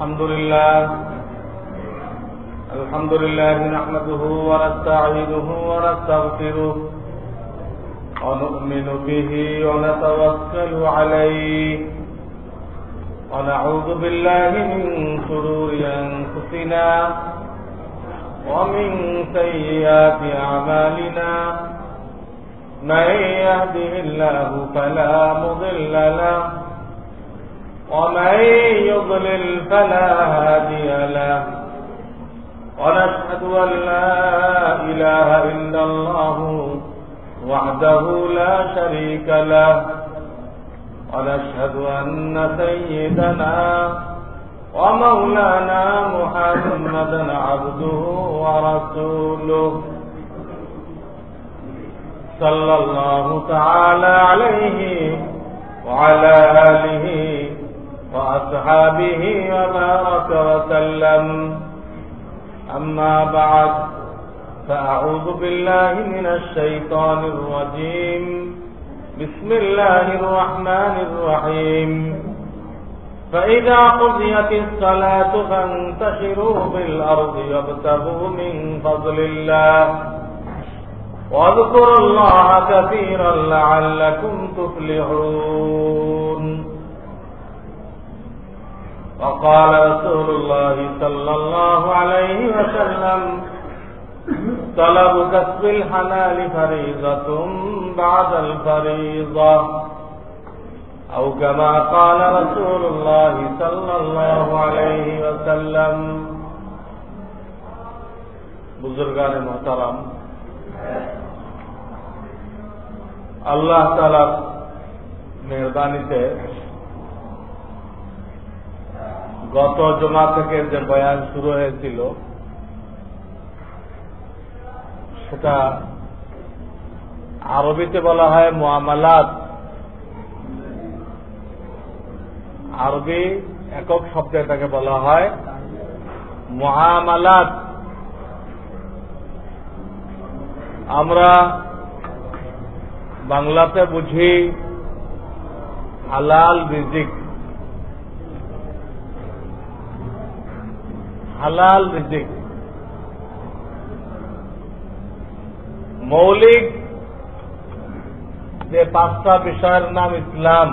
الحمد لله نحمده ونستعينه ونستغفره ونؤمن به ونتوكل عليه ونعوذ بالله من شرور أنفسنا ومن سيئات أعمالنا من يهده الله فلا مضل له ومن يضلل فلا هادي له ونشهد أن لا إله إلا الله وحده لا شريك له ونشهد أن سيدنا ومولانا محمدا عبده ورسوله صلى الله تعالى عليه وعلى آله وأصحابه وبارك وسلم أما بعد فأعوذ بالله من الشيطان الرجيم بسم الله الرحمن الرحيم فإذا قضيت الصلاة فانتشروا في الأرض وابتغوا من فضل الله واذكروا الله كثيرا لعلكم تفلحون وقال رسول الله صلى الله عليه وسلم طلب كسب الحلال فريضة بعد الفريضة أو كما قال رسول الله صلى الله عليه وسلم बुजुर्गान मोहतरम আল্লাহ তাআলার মেহেরবানিতে গত জুমা থেকে যে বয়ান শুরু হয়েছিল সেটা আরবিতে বলা হয় মুআমালাত। আরবি একক শব্দে এটাকে বলা হয় মুআমালাত। আমরা বাংলাতে বুঝি হালাল রিজিক। হালাল রিজিক মৌলিক যে পাঁচটা বিষয়ের নাম ইসলাম,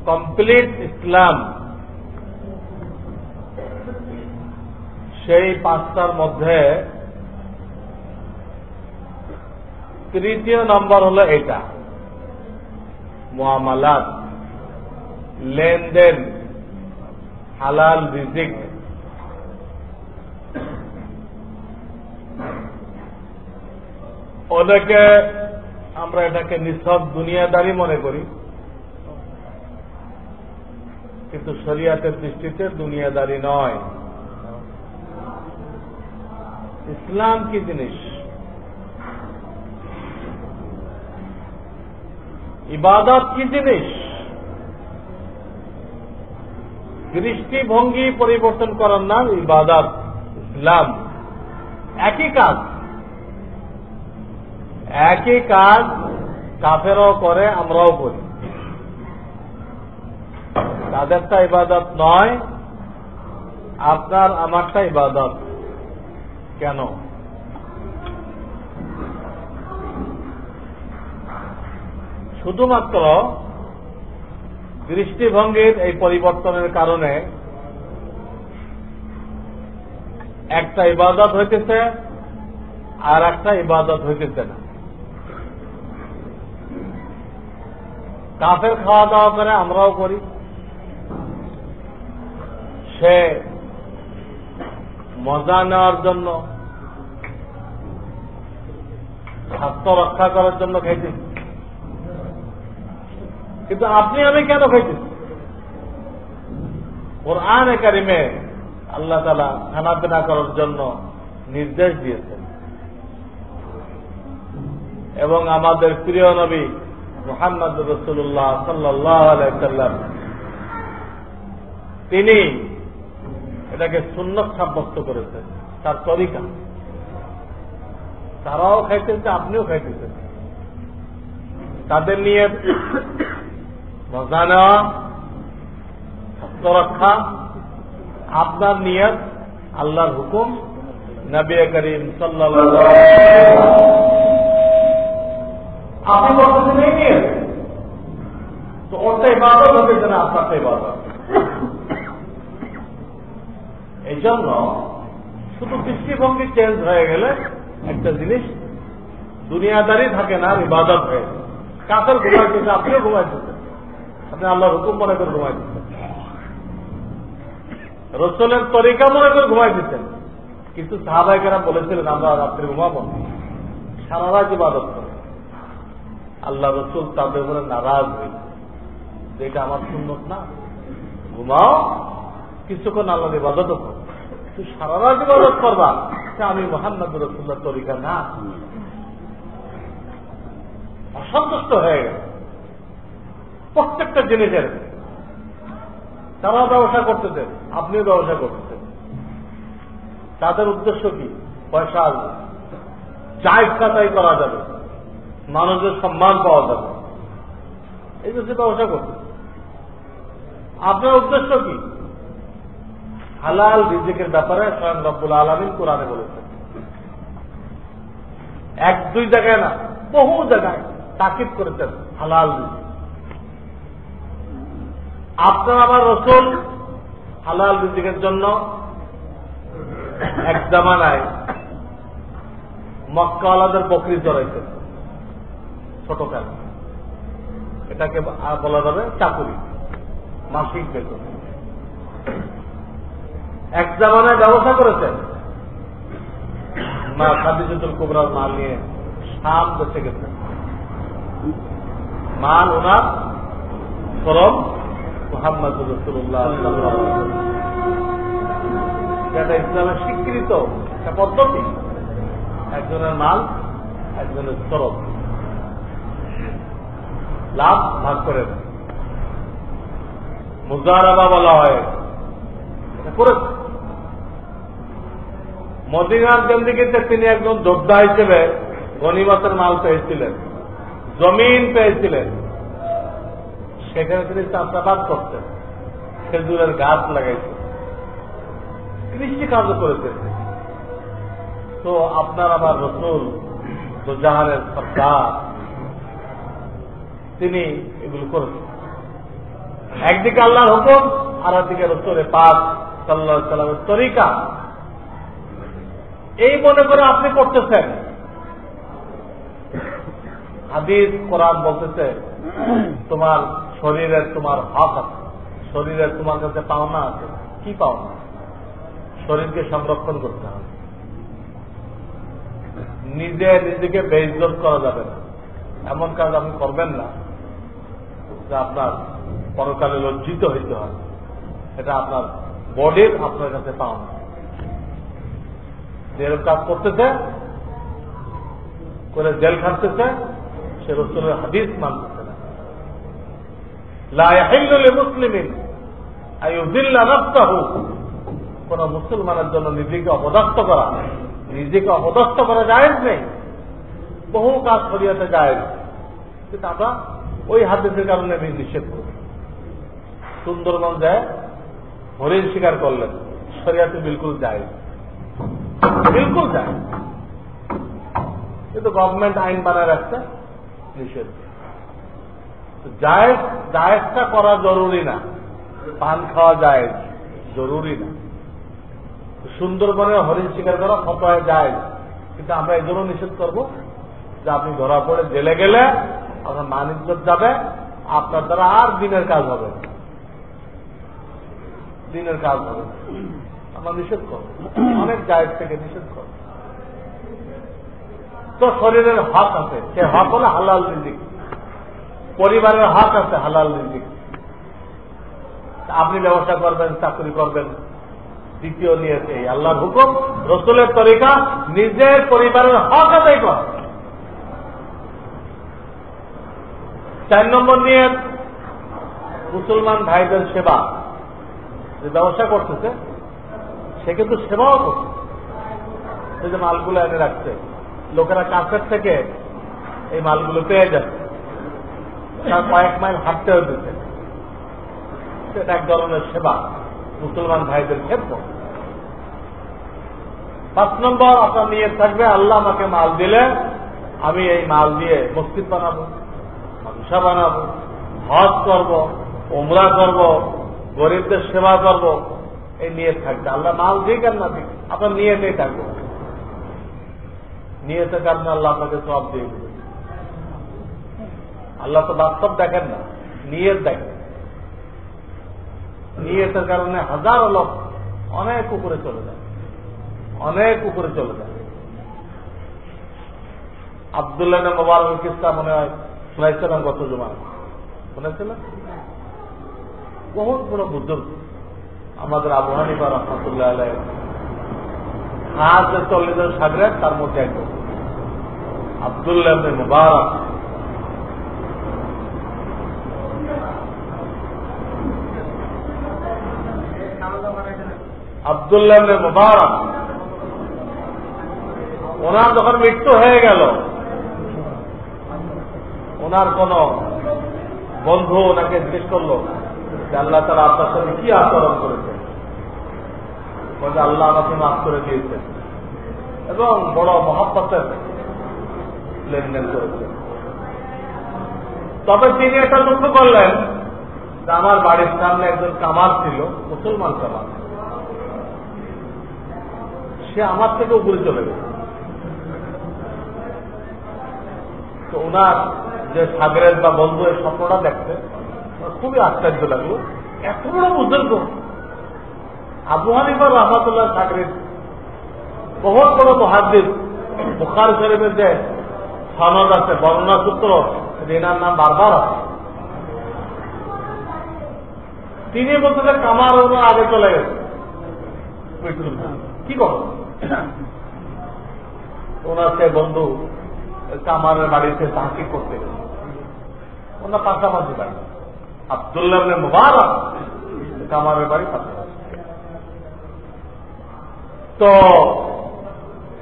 কমপ্লিট ইসলাম, সেই পাঁচটার মধ্যে তৃতীয় নম্বর হলো এটা মুআমালাত, লেনদেন, হালাল রিজিক। অনেকে আমরা এটাকে নিছক দুনিয়াদারি মনে করি, কিন্তু শরিয়াতের দৃষ্টিতে দুনিয়াদারি নয়। ইসলাম কি জিনিস, ইবাদত কি জিনিস, দৃষ্টিভঙ্গি পরিবর্তন করার নাম ইবাদত। ইসলাম একই কাজ, একই কাজ কাফেরও করে, আমরাও করি। তাদেরটা ইবাদত নয়, আপনার আমারটা ইবাদত। কেন? শুধুমাত্র দৃষ্টিভঙ্গির এই পরিবর্তনের কারণে একটা ইবাদত হইতেছে আর একটা ইবাদত হইতেছে না। কাফের খাওয়া দাওয়া করে, আমরাও করি। সে মজা নেওয়ার জন্য, স্বাস্থ্য রক্ষা করার জন্য খাইতেছি, কিন্তু আপনি আমি কেন খাইতেছি? কোরআনে কারিমে আল্লাহ তাআলা খানাপিনা করার জন্য নির্দেশ দিয়েছেন এবং আমাদের প্রিয় নবী মুহাম্মদ রাসূলুল্লাহ সাল্লাল্লাহু আলাইহি ওয়াসাল্লাম তিনি এটাকে সুন্নাত সাব্যস্ত করেছেন, তার তরিকা। তারাও খাইতেছে, আপনিও খাইতেছেন। তাদের নিয়ে মজা নেওয়া, আত্মরক্ষা, আপনার নিয়ত আল্লাহর হুকুম, নবী করিম সাল্লাল্লাহু আলাইহি ওয়াসাল্লাম। আপনি বলতেছেন এই নিয়ত, তো ওটা ইবাদত হচ্ছে না, আপনারটা ইবাদত। এই জন্য শুধু দৃষ্টিভঙ্গি চেঞ্জ হয়ে গেলে একটা জিনিস দুনিয়াদারি থাকে না, ইবাদত হয়ে যায়। কাফের ঘুমাইতেছে, আপনিও ঘুমাইতেছেন, আপনি আল্লাহর হুকুম মনে করে ঘুমাইতেছেন, রসুলের তরিকা মনে করে ঘুমাইতেছেন। কিন্তু সাহাবায়ে কেরাম বলেছিলেন আমরা রাত্রে ঘুমাবো, সারা রাত ইবাদত করে। আল্লাহ রসুল তাদের উপরে নারাজ হয়েছে, যেটা আমার সুন্নত না, ঘুমাও কিছুক্ষণ আল্লাহর ইবাদত করো, তুই সারা রাত ইবাদত করবা, আমি মুহাম্মদ রাসূলুল্লাহর তরিকা না। অসন্তুষ্ট হয়ে গেল প্রত্যেকটা জিনিসের। তারাও ব্যবসা করতেছে, আপনিও ব্যবসা করতেছেন, তাদের উদ্দেশ্য কি? পয়সা আসবে, যা ইচ্ছা তাই করা যাবে, মানুষের সম্মান পাওয়া যাবে, এই জন্য ব্যবসা করতেছে। আপনার উদ্দেশ্য কি? হালাল রিজিকের ব্যাপারে স্বয়ং রব্বুল আলামিন কোরআনে বলেছেন, এক দুই জায়গায় না, বহু জায়গায় তাকিদ করেছেন হালাল রিজিক। আপনার আমার রসুল হালাল রিজিকের জন্য এক জামানায় মক্কাওয়ালাদের বকরি চড়াইতেন, ছোট কেন, এটাকে বলা যাবে চাকুরি, মাসিক বেতন। এক জামানায় ব্যবসা করেছেন, মা খাদিজাতুল কুবরার মাল নিয়ে শাম দেশে গেছেন, মাল ওনার ফরম মুহাম্মদ রাসূলুল্লাহ সাল্লাল্লাহু আলাইহি ওয়াসাল্লাম। এটা ইসলামের স্বীকৃত একটা পদ্ধতি, একজনের মাল একজনের তরফ, লাভ ভাগ করে মুজারাবা বলা হয়, করেছে। মদিনার জন্দিগিতে তিনি একজন যোদ্ধা হিসেবে গনিমতের মাল পেয়েছিলেন, জমিন পেয়েছিলেন, সেখানে তিনি চাষাবাদ করতেন, খেজুরের গাছ লাগাইছেন, কৃষি কাজ করেছেন। তো আপনার আমার রসুল দুজাহানের সরকার, তিনি এগুলো করেছেন। একদিকে আল্লাহর হুকুম, আর একদিকে রসুলের পাক সাল্লাল্লাহু আলাইহি ওয়াসাল্লামের তরিকা, এই মনে করে আপনি করতেছেন। হাদিস কোরআন বলতেছে তোমার শরীরের তোমার হক আছে, শরীরের তোমার কাছে পাওনা আছে। কি পাওনা? শরীরকে সংরক্ষণ করতে হবে, নিজেকে বেইজ্জত করা যাবে না, এমন কাজ আপনি করবেন না যে আপনার পরকালে লজ্জিত হইতে হয়। এটা আপনার বডির আপনার কাছে পাওনা। যেরকম কাজ করতেছে করে জেল খাটতেছে, সে রাসূলের হাদিস মানতেছে না। লা ইয়াহিল্লু লিমুসলিমিন আইয়ুযিল্লা নাফসাহু, কোন মুসলমানের জন্য নিজেকে অপদস্থ করা জায়েজ নেই। বহু কাজ শরীয়তে জায়েজ, কিন্তু আমরা ওই হাদিসের কারণে আমি নিষেধ করি। সুন্দরবন যায় হরিণ শিকার করলেন, শরীয়তে বিলকুল জায়েজ, বিলকুল জায়েজ, কিন্তু গভর্নমেন্ট আইন বানায় রাখছে নিষেধ। জায়েজটা করা জরুরি না, পান খাওয়া জায়েজ জরুরি না। সুন্দরবনে হরিণ শিকার করা ফতোয়ায় জায়েজ, কিন্তু আমরা এই জন্য নিষেধ করবো যে আপনি ধরা পড়ে জেলে গেলে আপনার মান ইজ্জত যাবে, আপনার দ্বারা আর দিনের কাজ হবে, দিনের কাজ হবে। আমরা নিষেধ করবো, অনেক জায়েজ থেকে নিষেধ করবো। তো শরীরের হক আছে, সে হক হলো হালাল রিজিক। পরিবারের হক আছে হালাল রিজিক। আপনি ব্যবসা করবেন, চাকরি করবেন, দ্বিতীয় নিয়ত এই আল্লাহর হুকুম, রসুলের তরিকা, নিজের পরিবারের হক আদায় কর। 4 নম্বর নিয়ত মুসলমান ভাইদের সেবা। যে ব্যবসা করতেছে সে কিন্তু সেবাও করছে, সে যে মালগুলো এনে রাখছে, লোকেরা কাছের থেকে এই মালগুলো পেয়ে যাচ্ছে, তার কয়েক মাইল হাঁটতে হচ্ছে, এটা এক ধরনের সেবা, মুসলমান ভাইদের ক্ষেত্রে। 5 নম্বর, আপনার নিয়ত থাকবে আল্লাহ আমাকে মাল দিলে আমি এই মাল দিয়ে মসজিদ বানাবো, মাদ্রাসা বানাবো, হজ করব, উমরা করব, গরিবদের সেবা করব, এই নিয়ত থাকবে। আল্লাহ মাল দিক আর না দিক, আপনার নিয়তেই থাকবে। নিয়তের কারণে আল্লাহ আপনাকে সব দিয়ে দেবে। আল্লাহ তো বাস্তব দেখেন না, নিয়ত দেখেন। নিয়তের কারণে হাজারো লোক অনেক উপরে চলে যায়, অনেক উপরে চলে যায়। আব্দুল্লাহ ইবনে মুবারকের কিসসা মনে হয় শুনাইছিলাম গত জুমায়, শুনেছিলেন? বহুত বড় বুজুর্গ আমাদের আবু হানিফা রাহমাতুল্লাহ আলাইহি, হাজার 40 জন শাগরেদ, তার মধ্যে একজন আব্দুল্লাহ ইবনে মুবারক। আব্দুল্লাহ ইবনে মুবারক ওনার যখন মৃত্যু হয়ে গেল, ওনার কোন বন্ধু ওনাকে জিজ্ঞেস করলো যে আল্লাহ তাআলা আপনার সাথে কি আচরণ করেছেন? বলে আল্লাহ আমাকে মাফ করে দিয়েছেন এবং বড় মহব্বতের লেনদেন করেছেন। তবে তিনি এটা লক্ষ্য করলেন যে আমার বাড়ির সামনে একজন কামার ছিল, মুসলমান কামার, সে আমার থেকে উপরে চলে গেছে। তো ওনার যে সাগরের বা বন্ধু এই স্বপ্নটা দেখতে খুবই আশ্চর্য লাগলো। এত বড় বুজুর্গ আবু হানিফা রাহমাতুল্লাহ সাগরের, বহুত বড় মুহাদ্দিস, বুখারী শরীফের যে সনদ আছে, বর্ণনা সূত্র, এনার নাম বারবার আছে। তিনি বলতে কামার ওনার আগে চলে গেছে, কি করো? ওনার সে বন্ধু কামারের বাড়িতে তাহকিক করতে গেছে, ওনার পাশাপাশি বাড়ি। আব্দুল্লাহ ইবনে মুবারক কামারের বাড়ি পাশাপাশি। তো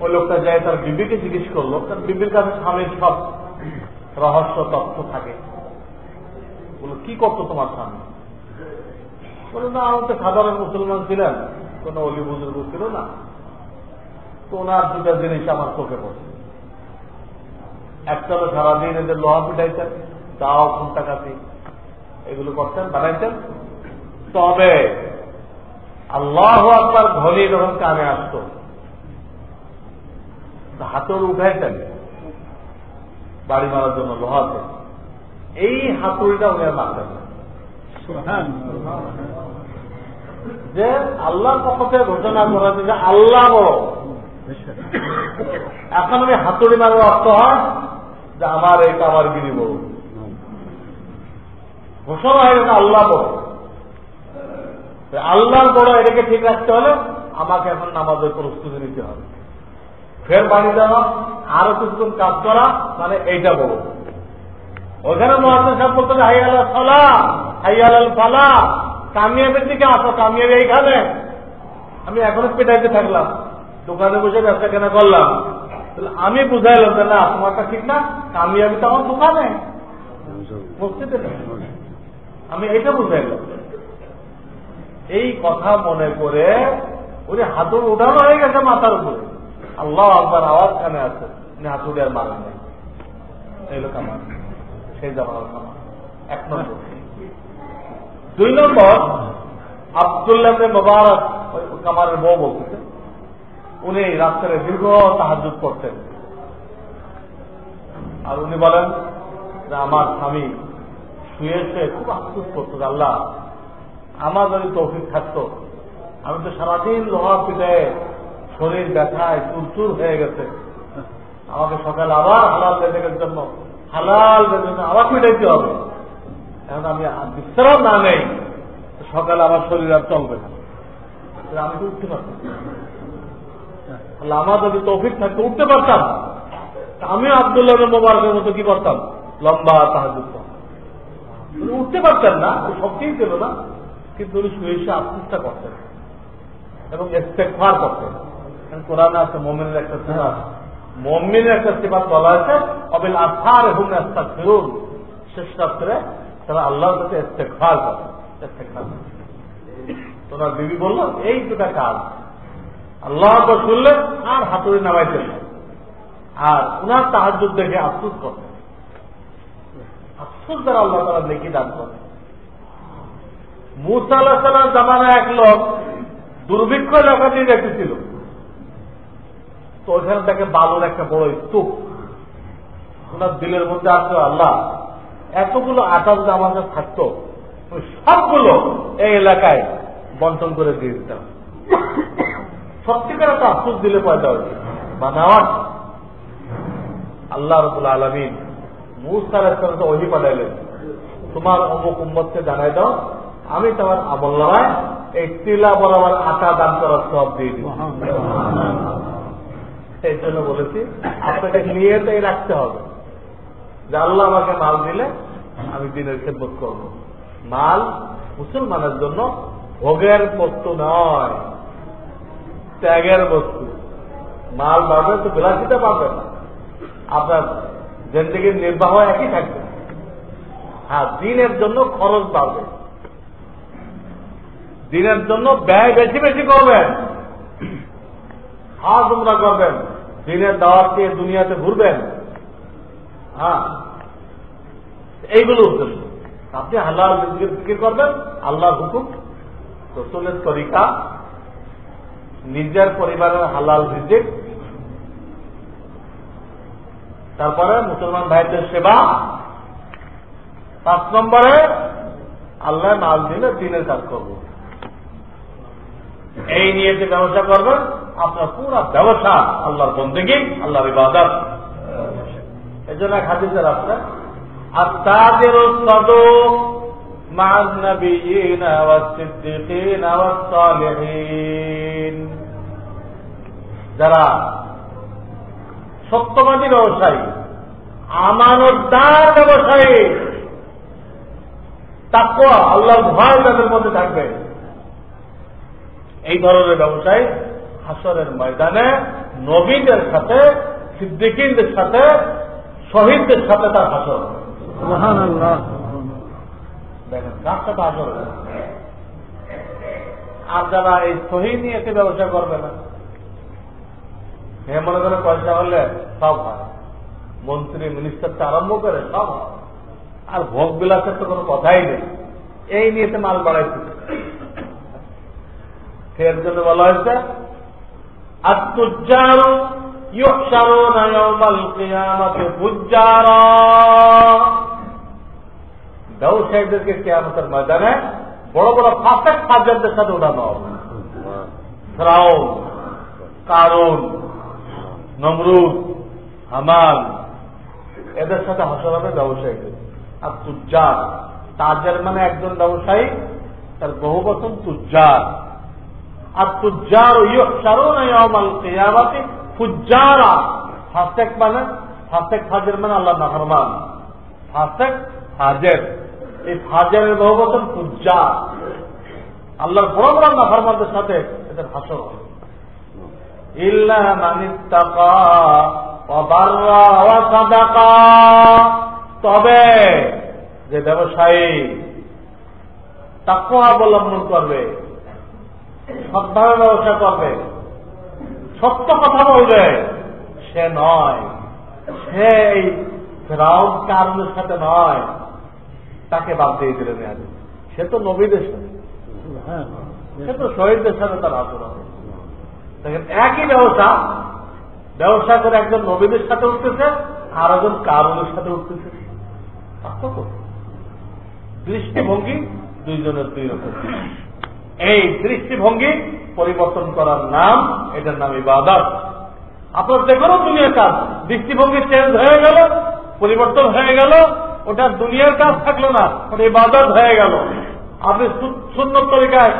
ওই লোকটা যায় তার বিবিকে জিজ্ঞেস করলো, তার বিবির কাছে স্বামীর সব রহস্য তথ্য থাকে। বললো কি করতো তোমার স্বামী? বলে না, আমার তো সাধারণ মুসলমান ছিলেন, কোন অলি বুজুর্গ ছিল না। তো ওনার দুটা জিনিস আমার চোখে পড়ছে। একটা হলো সারাদিন এদের লোহা পিটাইতেন, দাও খুঁটা কাটি এগুলো করতেন, বানাইতেন। তবে আল্লাহু আকবার ধ্বনি যখন কানে আসতো, হাতুড়ি উঠাইতেন বাড়ি মারার জন্য লোহাতে, এই হাতুড়িটা উনি আর মারতেন না। যে আল্লাহর পক্ষ থেকে ঘোষণা করা যে আল্লাহ বড়। এখন আমি হাতুড়ি মারার অর্থ হয় যে আমার এই কামারগিরি বড়, ঘোষণা হয়ে গেছে আল্লাহ বড়। আল্লাহর বড় এটাকে ঠিক রাখতে হলে আমাকে এখন নামাজের প্রস্তুতি নিতে হবে, ফের বাড়ি যাওয়া, আরো কিছুক্ষণ কাজ করা, মানে এইটা বড়। ওখানে মুয়াজ্জিন সাহেব বলতে হাই আলাল সালাহ, হাই আলাল ফালাহ, কামিয়াবের দিকে আসো, কামিয়াবি এইখানে। আমি এখনো পেটাইতে থাকলাম, দোকানে বসে ব্যবসা কেনা করলাম। আমি বুঝাইলাম যে না, তোমারটা ঠিক না, কামিয়াবি তো আমার দোকানে, মসজিদে। আমি এইটা বুঝাইলাম। এই কথা মনে করে উনি হাতুড়ি উঠানো হয়ে গেছে মাথার উপরে, আল্লাহ আকবার আওয়াজ কানে আছে, উনি হাতুড়ি আর মারেন নাই। এই লোক আমার সেই জামানার কামার। 1 নম্বর। 2 নম্বর, আব্দুল্লাহ ইবনে মুবারক কামারের বউ বলতেছে, উনি রাত্রে দীর্ঘ তাহাজ্জুদ করতেন। আর উনি বলেন যে আমার স্বামী শুয়ে শুয়ে খুব আফসোস করতো, আল্লাহ আমার যদি তৌফিক থাকতো, আমি তো সারাদিন লোহা পিঠে শরীর ব্যথায় চুরচুর হয়ে গেছে, আমাকে সকালে আবার হালাল বেঁধের জন্য হালাল বেঁধে আবার পিটাইতে হবে। এখন আমি বিশ্রাম না নেই, সকালে আমার শরীর আর চলবে না, আমি তো উঠতে পারতাম। আমার যদি তৌফিক থাকতো উঠতে পারতাম, আমি আব্দুল্লাহ ইবনে মুবারকের মতো কি করতাম, লম্বা তাহাজ্জুদ করতাম। উঠতে পারতেন না, সবচেয়ে ছিল না, কিন্তু উনি শুয়ে শুয়ে আফসোসটা করতেন এবং ইস্তেগফার করতেন। কোরআনে আছে মুমিনের একটা সিফাত, মুমিনের একটা সিফাত বলা হয়েছে, অবিল আসহার হুম ইস্তাগফিরুন, শেষ রাত্রে তারা আল্লাহর কাছে ইস্তেগফার করে। তোমার বিবি বলল এই দুটা কাজ, আল্লাহ তো শুনলেন আর হাতুড়ি নামাইতেন, আর উনার তাহাজ্জুদ দেখে আফসোস করতেন। আফসোস দ্বারা আল্লাহ তাআলা নেকি দান করেন। মুসা আলাইহিস সালাম জামানায় এক লোক দুর্ভিক্ষ এলাকা দিয়ে দেখতেছিল, তো ওখানে তাকে বালুর একটা বড় স্তূপ। ওনার দিলের মধ্যে আসলো, আল্লাহ এতগুলো আটা যদি আমার কাছে থাকতো সবগুলো এই এলাকায় বন্টন করে দিয়ে দিতাম। সত্যিকার একটা আফসোস দিলে পয়দা হচ্ছে বানাওয়ার। আল্লাহ রাব্বুল আলামিন মুসা আলাইহিস সালামকে ওহী পাঠাইলেন, তোমার অমুক উম্মতকে জানাই দাও আমি তোমার আমলনামায় এই তিলা বরাবর আটা দান করার সব দিয়ে দিব। এই জন্য বলেছি আপনাকে নিয়েটাই রাখতে হবে যে আল্লাহ আমাকে মাল দিলে আমি দিনের খেদমত করব। মাল মুসলমানের জন্য ভোগের বস্তু নয়, ত্যাগের বস্তু। মাল পাবেন তো বিলাসিতা পাবেন, আপনার জিন্দেগির নির্বাহ একই থাকবে। হ্যাঁ, দিনের জন্য খরচ বাড়বে, দিনের জন্য ব্যয় বেশি বেশি করবেন, হাজ উমরা করবেন, দিনের দাওয়াত দিয়ে দুনিয়াতে ঘুরবেন। হ্যাঁ, এইগুলো উদ্দেশ্য। আপনি হালাল রিজিকের জিকির করবেন, আল্লাহর হুকুম, রাসূলের তরিকা, নিজের পরিবারের হালাল রিজিক, তারপরে মুসলমান ভাইদের সেবা, 5 নম্বরে আল্লাহ মাল দিলে দিনের কাজ করব। এই নিয়ে যে ব্যবসা করবেন, আপনার পুরো ব্যবসা আল্লাহর বন্দেগী, আল্লাহর ইবাদত। এই জন্য এক হাদিসের আছে, আত-তাজিরুস সাদুক মা'আন নাবিয়্যিনা ওয়াস-সিদ্দীকিনা ওয়াস-সালিহিন। যারা সত্যবাদী ব্যবসায়ী, আমানতদার ব্যবসায়ী, তাকওয়া আল্লাহর ভয় যাদের মধ্যে থাকবে, এই ধরনের ব্যবসায়ী হাসরের ময়দানে নবীদের সাথে, সিদ্দিকীনদের সাথে, শহীদদের সাথে তার হাসর। সুবহানাল্লাহ। দেখেন কার সাথে হাসর। আর যারা এই সহিহ নিয়ে এসে ব্যবসা করবে না, মনে করে পয়সা হলে সব হয়, মন্ত্রী মিনিস্টারটা আরম্ভ করে সব হয়, আর ভোগ বিলাসের তো কোনো কথাই নেই, এই নিয়ে মাল বাড়াইছে। এর জন্য বলা হয়েছে আত-তুজ্জারু ইউহশারুনা ইয়াওমাল কিয়ামাতি ফুজ্জারা। ব্যবসায়ীদেরকে কিয়ামতের ময়দানে বড় বড় ফাসেক ফাজিলদের সাথে উঠানো হবে। ফিরআউন, কারুন, নমরুদ, হামান, এদের সাথে হাসর হবে ব্যবসায়ীদের। আর তুজ্জার, তাজের মানে একজন ব্যবসায়ী, তার বহু বচন তুজ্জার। আর তুজ্জার ইউহশারুনা ইয়াওমাল কিয়ামাতি ফুজ্জারা। ফাসেক মানে, ফাসেক ফাজির মানে আল্লাহর নাফরমান, ফাসেক ফাজের, এই ফাজেরের বহু বচন তুজ্জার। আল্লাহর বড় বড় নাফরমানদের সাথে এদের হাসর হবে। ইল্লা মান ইত্তাকা ওয়া বাররা ওয়া সাদাকা। তবে যে ব্যবসায়ী তাকওয়া অবলম্বন করবে, সৎভাবে ব্যবসা করবে, সত্য কথা বলবে, সে নয়, সে এই ফিরআউন কারুনের সাথে নয়, তাকে বাদ দিয়ে দিলেন। সে তো নবীদের সাথে, সে তো শহীদদের সাথে তার হাসর হবে। দেখেন একই ব্যবসা করে একজন নবীদের সাথে উঠতেছে, আর একজন কারুনের সাথে উঠতেছে। দৃষ্টিভঙ্গি দুইজনের দুই রকম। এই দৃষ্টিভঙ্গি পরিবর্তন করার নাম, এটার নাম ইবাদত। আপনার যে কোনো দুনিয়ার কাজ, দৃষ্টিভঙ্গি চেঞ্জ হয়ে গেল, পরিবর্তন হয়ে গেল, ওটা দুনিয়ার কাজ থাকলো না, ওটা ইবাদত হয়ে গেল। আপনি সুন্নত তরিকায়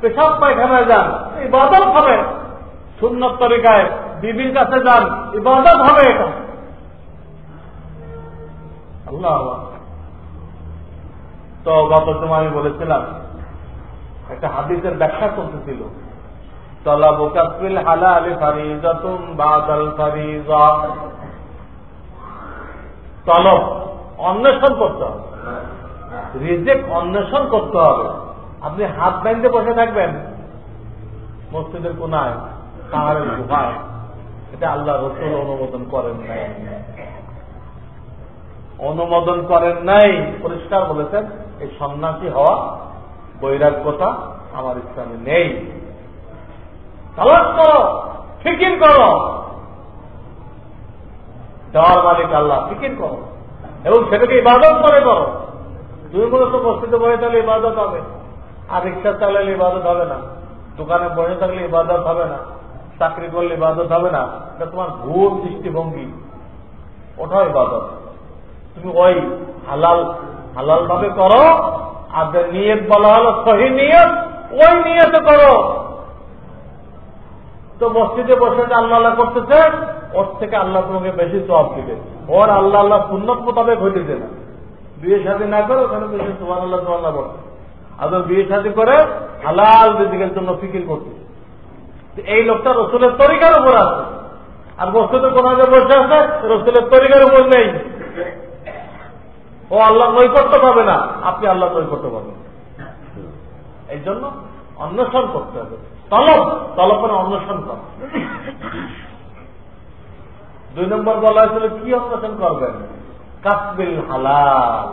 পেশাব পায়খানায় যান, ইবাদত হবে। সুন্নত তরিকায় বিবির কাছে যান, ইবাদত হবে। এটা আল্লাহ। তো গত সময় আমি বলেছিলাম, একটা হাদিসের ব্যাখ্যা করতেছিল, তলাবু কাসবিল হালালি ফারিজাতুন বাদাল ফারিজা। তলব অন্বেষণ করতে হবে, রিজিক অন্বেষণ করতে হবে, আপনি হাত বেঁধে বসে থাকবেন মসজিদের কোনায়, পাহাড়ের গুহায়, এটা আল্লাহ রাসূল অনুমোদন করেন নাই। অনুমোদন করেন নাই, পরিষ্কার বলেছেন এই সন্ন্যাসী হওয়া বৈরাগ্যতা আমার ইসলামে নেই। তালাশ করো, ফিকির করো, দেওয়ার মালিক আল্লাহ, ফিকির করো এবং সেটাকে ইবাদত করে করো। তুমি মূলত মসজিদে বসে থাকলে ইবাদত হবে, আর রিক্সা চালালে ইবাদত হবে না, দোকানে বসে থাকলে ইবাদত হবে না, চাকরি করলে ইবাদত হবে না। এটা তোমার ভুল দৃষ্টিভঙ্গি, ওটাও ইবাদত। তুমি ওই হালাল হালাল ভাবে করো, আর যে নিয়ত বলা হলো সহি নিয়ত, ওই নিয়ত করো। তো মসজিদে বসে আল্লাহ করতেছে, ওর থেকে আল্লাহ তোমাকে বেশি সওয়াব দিবে। ওর আল্লাহ সুন্নত মোতাবেক হইতেছে না। বিয়ে শাদী না করে ওখানে বেশি সুবহানাল্লাহ সুবহানাল্লাহ বলে, আর বিয়ে শাদী করে হালাল রিজিকের জন্য ফিকির করতে। এই লোকটা রসুলের তরিকার উপর আছে, আর মসজিদে কোনায় বসে আছে রসুলের তরিকার উপর নেই। ও আল্লাহ নৈকট্য পাবে না, আপনি আল্লাহ নৈকট্য পাবেন। এই জন্য অন্বেষণ করতে হবে। তলব মানে অন্বেষণ করা। 2 নম্বর বলা হয়েছিল কি অন্বেষণ করবেন? কাসবিল হালাল।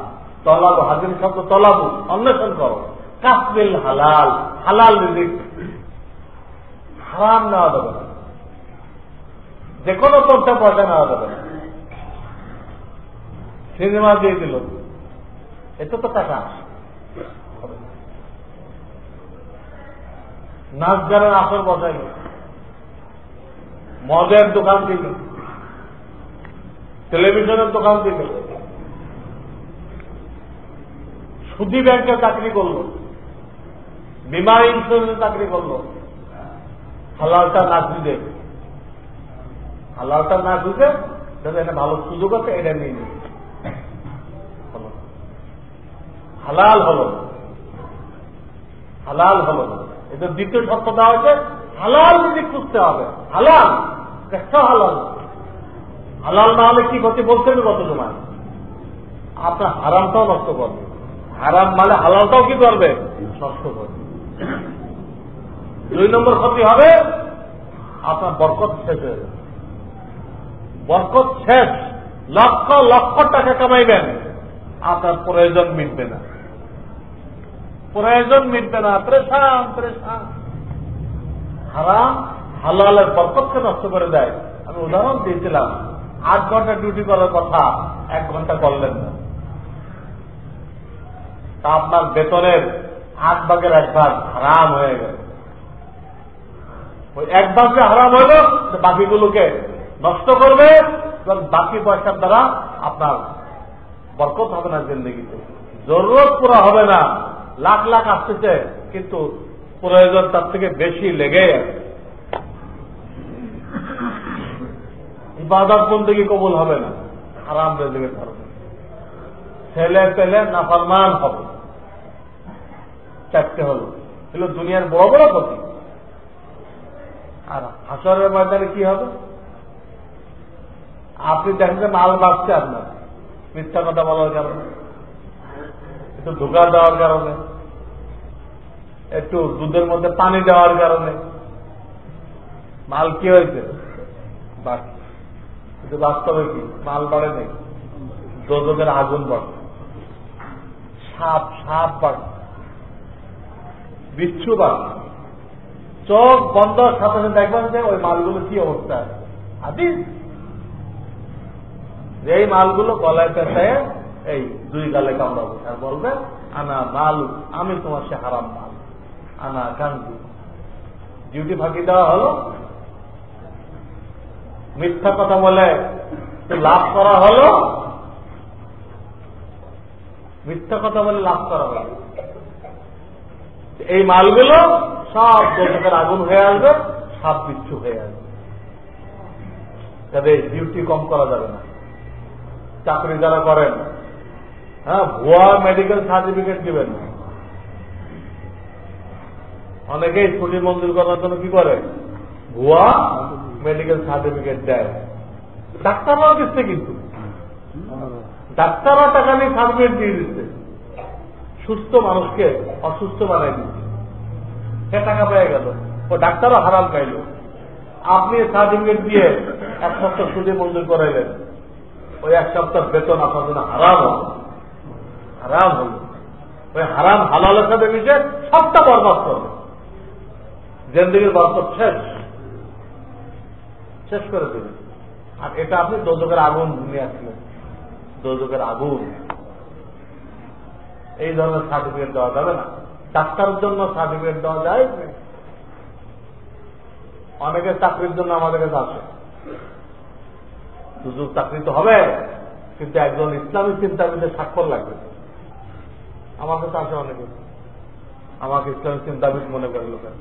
তলাব, হাজির শব্দ তলাবু, অন্বেষণ করো। কাসবিল হালাল, হালাল রিজিক। হারাম নেওয়া যাবে না, যে কোনো পয়সা পয়সা নেওয়া যাবে না। সিনেমা দিয়ে দিল, এতে তো টাকা। নাচ গানের আসর বসাইল, মদের দোকান দিল, টেলিভিশনের দোকান দিল, সুদী ব্যাংকে চাকরি করলো, বিমা ইন্স্যুরেন্সে চাকরি করলো। হালালটা না খুঁজে, হালালটা না খুঁজে যাতে এটা ভালো সুযোগ আছে এটা নিয়ে নিই। হালাল হলো, হালাল হলো। এটা দ্বিতীয় শর্ত দেওয়া হয়েছে, হালাল যদি খুঁজতে হবে। হালাল একটা হালাল, হালাল না হলে কি ক্ষতি বলতে হবে কত সময়? আপনার হারামটাও নষ্ট করবে। হারাম মানে হালালটাও কি করবে? নষ্ট করবে। 2 নম্বর ক্ষতি হবে, আপনার বরকত শেষ হয়ে যাবে। বরকত শেষ, লক্ষ লক্ষ টাকা কামাইবেন, আপনার প্রয়োজন মিটবে না, প্রয়োজন মিটবে না, পরেশান পরেশান। হারাম হালালের বরকতকে নষ্ট করে দেয়। আমি উদাহরণ দিয়েছিলাম, 8 ঘন্টা ডিউটি করার কথা 1 ঘন্টা করলেন না, তা আপনার বেতনের 8 ভাগের 1 ভাগ হারাম হয়ে গেল। ওই 1 ভাগ যে হারাম হইল, বাকিগুলোকে নষ্ট করবে এবং বাকি পয়সার দ্বারা আপনার বরকত হবে না জিন্দেগিতে, জরুরত পুরা হবে না। লাখ লাখ আসতেছে, কিন্তু প্রয়োজন তার থেকে বেশি লেগে আছে। ইবাদত বন্দেগী কবুল হবে না হারাম রিজিকের কারণে। ছেলে পেলে নাফরমান হবে। 4টে হলো, এগুলো দুনিয়ার বড় বড় ক্ষতি। আর হাসরের ময়দানে কি হবে? আপনি দেখেন যে মাল বাড়ছে আপনার মিথ্যা কথা বলার কারণে, একটু ধোকা দেওয়ার কারণে, একটু দুধের মধ্যে পানি দেওয়ার কারণে মাল কি হয়েছে? বাড়ছে। কিন্তু বাস্তবে কি মাল বাড়ে নেই, দোজখের আগুন বাড়ছে, সাপ সাপ বাড়ছে, বিচ্ছু বাড়ছে। চোখ বন্ধ সাথে সাথে দেখবেন যে ওই মালগুলো কি অবস্থা আছে। আদি এই মালগুলো গলায় পেঁচায় এই 2 গালে কামড়াবো, আর বলবে আনা মাল, আমি তোমার সে হারাম মাল, আনা কান্দি। ডিউটি ফাঁকি দেওয়া হলো, মিথ্যা কথা বলে লাভ করা হলো, মিথ্যা কথা বলে লাভ করা হলো। এই মালগুলো সব দোষকের আগুন হয়ে আসবে, সাপ বিচ্ছু হয়ে আসবে। তবে ডিউটি কম করা যাবে না। চাকরি যারা করেন, হ্যাঁ, ভুয়া মেডিকেল সার্টিফিকেট দিবেন। অনেকেই ছুটি মঞ্জুর করার জন্য কি করে? ভুয়া মেডিকেল সার্টিফিকেট দেয়। ডাক্তাররাও দিচ্ছে, কিন্তু ডাক্তাররা টাকা নিয়ে সার্টিফিকেট দিয়ে দিচ্ছে। সুস্থ মানুষকে অসুস্থ বানাই দিচ্ছে, সে টাকা পেয়ে গেল, ও ডাক্তারও হারাম খাইল। আপনি সার্টিফিকেট দিয়ে 1 সপ্তাহ সুদে মঞ্জুর করাইলেন, ওই 1 সপ্তাহ বেতন আপনার জন্য হারাম হল, হারাম হল। ওই হারাম হালালের সাথে মিশে সবটা বরবাদ করবে, জিন্দেগির বরকত শেষ করে দেবে। আর এটা আপনি দোজখের আগুন নিয়ে আসলেন, দোজখের আগুন। এই ধরনের সার্টিফিকেট দেওয়া যাবে না। ডাক্তারের জন্য সার্টিফিকেট দেওয়া যায়, অনেকের চাকরির জন্য আমাদের কাছে আসে, সুযোগ চাকরি তো হবে, কিন্তু একজন ইসলামী চিন্তাবিদের স্বাক্ষর লাগবে। আমার কাছে আসে অনেকে, আমাকে ইসলামী চিন্তাবিদ মনে করে লোকের,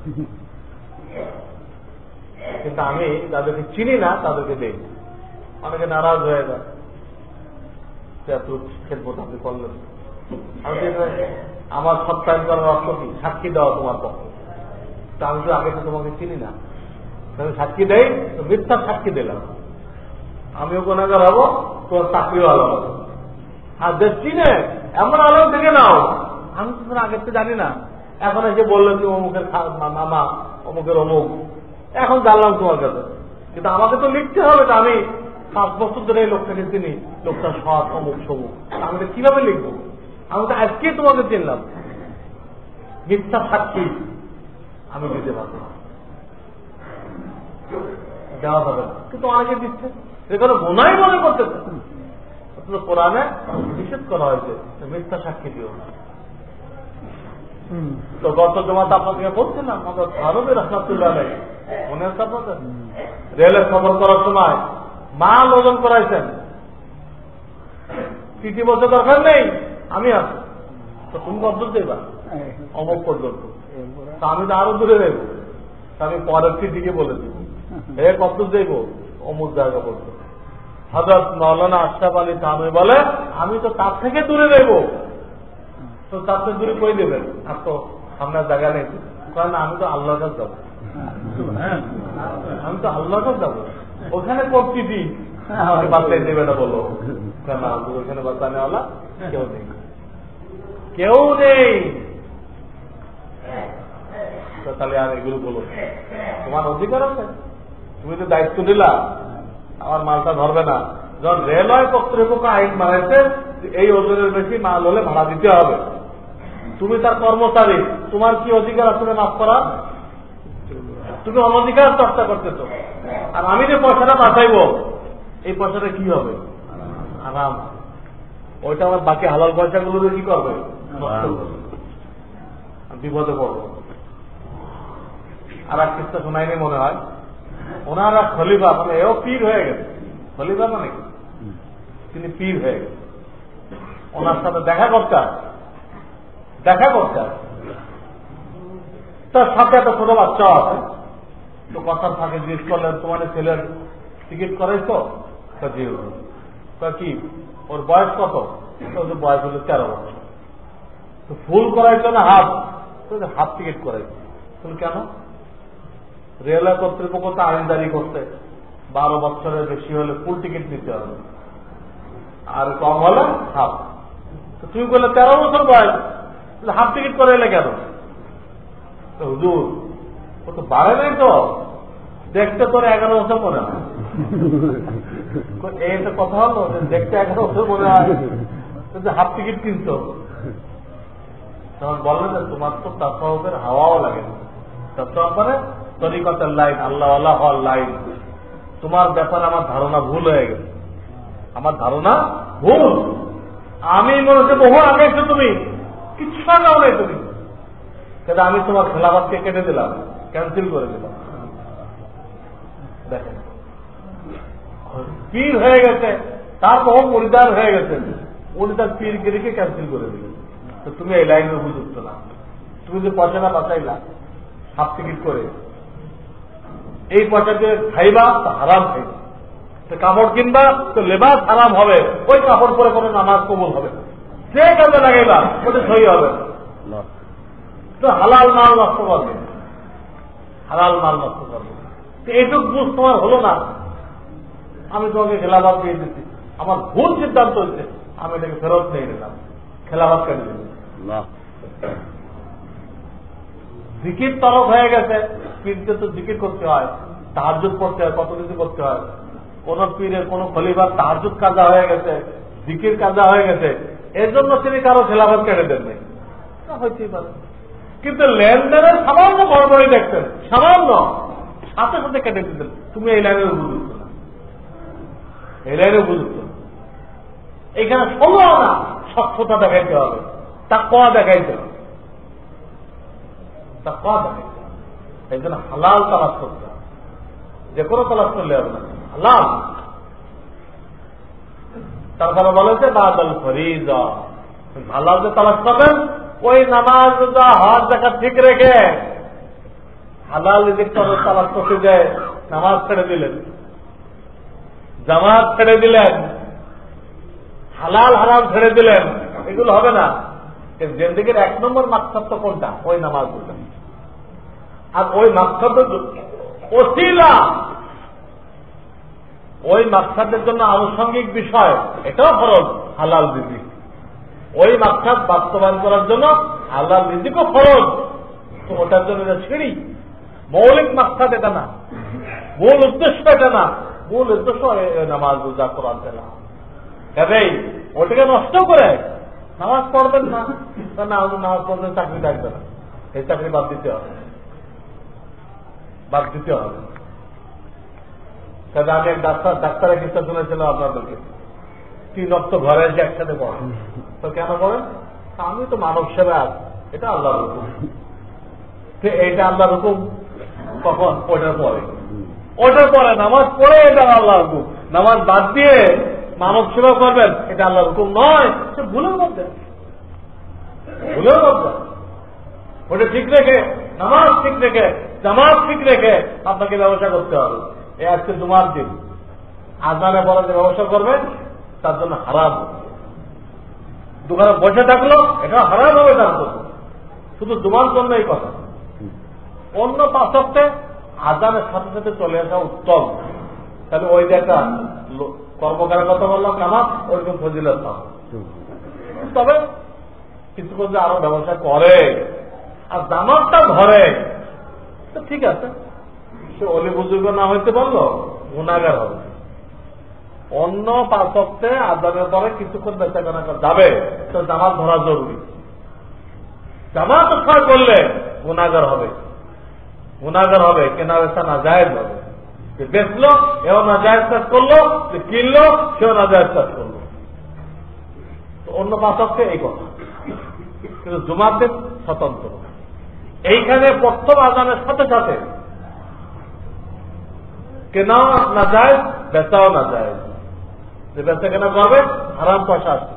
কিন্তু আমি যাদেরকে চিনি না তাদেরকে দেই। অনেকে নারাজ হয়ে যায়, এত খেদমত আপনি করলেন। আমার সত্যায়ন করার অর্থ কি? সাক্ষী দেওয়া তোমার পক্ষে। তা আমি তো আগে তো তোমাকে চিনি না, আমি সাক্ষী দেই তো মিথ্যা সাক্ষী দিলাম, আমিও গুনাহগার হবো, তোমার চাকরিও ভালো হবে। আর যে চিনে এমন আলো থেকে নাও, আমি তো আগে তো জানি না, এখন এসে বললেন তুমি অমুকের মামা, অমুকের অমুক, এখন জানলাম তোমার কাছে। কিন্তু আমাকে তো লিখতে হবে, তো আমি 5 বছর ধরে এই লোকটাকে চিনি, লোকটা সৎ অমুক সমুক, আমি তো কিভাবে লিখবো? আমি তো আজকে তোমাকে চিনলাম, মিথ্যা সাক্ষী আমি দিতে পারবো না, দেওয়া যাবে না। কিন্তু অনেকে দিচ্ছে, এখানে গোনাই মনে করতেছে। কোরআনে নিষেধ করা হয়েছে মিথ্যা সাক্ষী দিও না। তো গত জমাতে আপনাকে বলছিলাম, আমাদের ভারতের রহমাতুল্লাহ নেই, মনে আছে আপনাদের? রেলের সফর করার সময় মাল ওজন করাইছেন, চিঠি বলতে দরকার নেই, আমি আছি, তো তুমি কত দেবা? অমুক পর্যন্ত। তা আমি তো আরো দূরে দেবো, আমি পরের চিঠিকে বলে দিব, হে কত দেব? অমুক জায়গা পর্যন্ত। হযরত মাওলানা আশরাফ আলী থানভী বলে, আমি তো তার থেকে দূরে দেব। তো তার থেকে দূরে কই দেবেন? আর তো আপনার জায়গা নেই। কারণ আমি তো আল্লাহর কাছে যাবো, আমি তো আল্লাহর কাছে যাবো, ওখানে করছি দিই বাচ্চাই দেবে না বলো, ওখানে বাচ্চা নেওয়ালা কেউ নেই, কেউ নেই। তাহলে আর এগুলো বলো, তোমার অধিকার আছে, তুমি তো দায়িত্ব দিলা আমার মালটা ধরবে না। যখন রেলওয়ে কর্তৃপক্ষ আইন বানাইছে এই ওজনের বেশি মাল হলে ভাড়া দিতে হবে, তুমি তার কর্মচারী, তোমার কি অধিকার আছে মাফ করা? তুমি অনধিকার চর্চা করতেছ। আর আমি যে পয়সাটা বাঁচাইব, এই পয়সাটা কি হবে? আরাম। ওইটা আমার বাকি হালাল পয়সাগুলো কি করবে? বিপদে পড়বো। আর এক কিস্তা শোনায়নি মনে হয়, ওনারা খলিফা, মানে এও পীর হয়ে গেছে। খলিফা মানে কি? তিনি পীর হয়ে গেছে। ওনার সাথে দেখা করতে তার সাথে একটা ছোট বাচ্চা আছে, তো কথার ফাঁকে জিজ্ঞেস করলেন, তোমার ছেলের টিকিট করাইছো? কি ওর বয়স কত? বয়স হলো 13 বছর। তো ফুল করাইছো না হাফ? Half ticket করাইছো। কেন? রেলওয়ে কর্তৃপক্ষ তো আইন জারি করছে 12 বছরের বেশি হলে ফুল টিকিট নিতে হবে, আর কম হলে হাফ। তো তুমি বললে 13 বছর বয়স, হাফ টিকিট করে এলে কেন? হুজুর ও তো বাড়ে নাই, তো দেখতে তোর 11 বছর মনে হয়। এই তো কথা হলো, দেখতে 11 বছর মনে হয়, হাফ টিকিট কিনতো। তখন বললেন যে তোমার তো তাসাউফের হাওয়াও লাগে না। তাসাউফ মানে তরিকতের লাইন, আল্লাহ হওয়ার লাইন। তোমার ব্যাপারে আমার ধারণা ভুল হয়ে গেছে, আমার ধারণা ভুল। আমি মনে হচ্ছে বহু আগে এসে তুমি কিচ্ছু আগাও নাই তুমি, কিন্তু আমি তোমার খেলাফতকে কেটে দিলাম, ক্যান্সেল করে দিলাম। দেখেন, পীর হয়ে গেছে, তার বহু পরিদার হয়ে গেছে, উনি তার পীরকে রেখে ক্যান্সেল করে দিলেন। তো তুমি এই লাইনে উপযুক্ত না। তুমি যে পয়সাটা বাঁচাইলা হাফ টিকিট করে, এই পয়সা দিয়ে খাইবা তো হারাম খাইবা, কাপড় কিনবা তো লেবাস হারাম হবে, ওই কাপড় পরে কোনো নামাজ কবুল হবে, যে কাজে লাগাইবা ওটা সই হবে। তো হালাল মাল নষ্ট করবে, হালাল মাল নষ্ট করবে। এইটুক বুঝ তোমার হলো না, আমি তোমাকে খেলাফত দিয়ে দিচ্ছি, আমার ভুল সিদ্ধান্ত হচ্ছে, আমি এটাকে ফেরত নিয়ে নিলাম, খেলাফত কেন দিলাম। জিকির তরফ হয়ে গেছে, পীরকে তো জিকির করতে হয়, তাহাজ্জুদ করতে হয়, কত কিছু করতে হয়। কোন পীরের কোন খলিফার তাহাজ্জুদ কাজা হয়ে গেছে, জিকির কাজা হয়ে গেছে, এর জন্য তিনি কারো খেলাফত কেটে দেন নাই, হইতেই পারে। কিন্তু লেনদেনের সামান্য গড়বড়ি দেখতেন, সামান্য সাথে সাথে কেটে দিতেন, তুমি এই লাইনের উপযুক্ত না, এই লাইনে উপযুক্ত না। এখানে ষোলো আনা স্বচ্ছতা দেখাইতে হবে, তাকওয়া দেখাইতে হবে, তাকওয়া দেখাইতে হবে। এই জন্য হালাল তালাশ করতে হবে, যে কোনো তালাশ করলে হবে না, হালাল। তারপরে বলে যে বাদাল ফরিজা, হালাল যে তালাশ করবেন ওই নামাজ রোজা হজ জাকাত ঠিক রেখে। হালাল রিজিক তালাশ করতে যায় নামাজ ছেড়ে দিলেন, জামাত ছেড়ে দিলেন, হালাল হারাম ছেড়ে দিলেন, এগুলো হবে না। জিন্দেগির 1 নম্বর মাকসাদ তো কোনটা? ওই নামাজ রোজা। আর ওই মাকসাদ ওসিলা, ওই মাকসাদের জন্য আনুষঙ্গিক বিষয়, এটাও ফরজ হালাল রিজিক। ওই মাকসাদ বাস্তবায়ন করার জন্য হালাল রিজিকও ফরজ, তো ওটার জন্য এটা ছিঁড়ি। মৌলিক মাকসাদ এটা না, মূল উদ্দেশ্য এটা না। মূল উদ্দেশ্য নামাজ রোজা কোরআন তেলাওয়াত। কাজেই ওটাকে নষ্ট করে নামাজ পড়বেন না, নামাজ পড়বেন চাকরি থাকবে না, এই চাকরি বাদ দিতে হবে, বাদ দিতে হবে। কাজে আমি এক ডাক্তারের কিস্তা শুনেছিলাম আপনাদেরকে, 3 রক্ত ঘরে এসে একসাথে পড়ে। তো কেন পড়েন? আমি তো মানব সেবা, এটা আল্লাহর হুকুম। এইটা আল্লাহর হুকুম কখন? ওটার পরে, ওটার পরে নামাজ পড়ে এটা আল্লাহর হুকুম। নামাজ বাদ দিয়ে মানব সেবা করবেন, এটা আল্লাহর হুকুম নয়, সে ভুলের মধ্যে, ভুলের মধ্যে। ওটা ঠিক রেখে, নামাজ ঠিক রেখে, জামাত ঠিক রেখে আপনাকে ব্যবসা করতে হবে। এই আজকে জুমার দিন আজানে পরে যে ব্যবসা করবেন তার জন্য হারাম। দোকানে বসে থাকলো, এটা হারাম হবে তার জন্য, শুধু জুমার জন্য এই কথা। অন্য 5 ওয়াক্তে আজানের সাথে সাথে চলে আসা উত্তম। তাহলে ওই যে একটা কর্মকারের কথা বললাম, নামাজ ওইরকম ফজিলত পাবে। তবে কিছুক্ষণ যে আরো ব্যবসা করে আর জামাতটা ধরে, তো ঠিক আছে, সে অলি বুজুর্গ না হইতে পারলো, গুনাহগার হবে। অন্য 5 ওয়াক্তে আজানের পরে কিছুক্ষণ বেচা কেনা যাবে, তো জামাত ধরা জরুরি। জামাত ছাড় করলে গুনাহগার হবে, গুনাহগার হবে, কেনা বেচা নাজায়েজ হবে। যে বেচলো এও নাজায়েজ কাজ করলো, যে কিনলো সেও নাজায়েজ কাজ করলো। তো অন্য 5 ওয়াক্তে এই কথা, কিন্তু জুমার দিন স্বতন্ত্র। এইখানে প্রথম আজানের সাথে সাথে কেনাও নাজায়েজ, বেচাও নাজায়েজ। যে বেচা কেনা করবে হারাম পয়সা আসছে,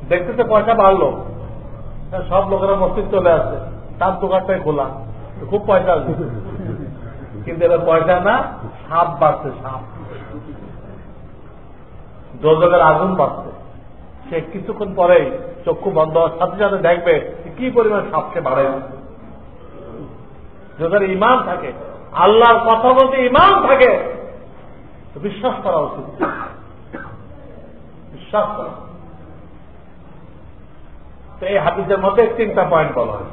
দেখতেছে পয়সা বাড়লো, সব লোকেরা মসজিদ চলে আসছে, তার দোকানটাই খোলা, খুব পয়সা আসবে। কিন্তু এবার পয়সা না, সাপ বাড়ছে, সাপ, দোজখের আগুন বাড়ছে। সে কিছুক্ষণ পরেই চক্ষু বন্ধ হওয়ার সাথে সাথে দেখবে কি পরিমাণ সাপকে বাড়াই। যাদের ইমান থাকে, আল্লাহর কথা বলতে ইমান থাকে, বিশ্বাস করা উচিত, বিশ্বাস করা। তো এই হাদিসের মধ্যে 3টা পয়েন্ট বলা হয়।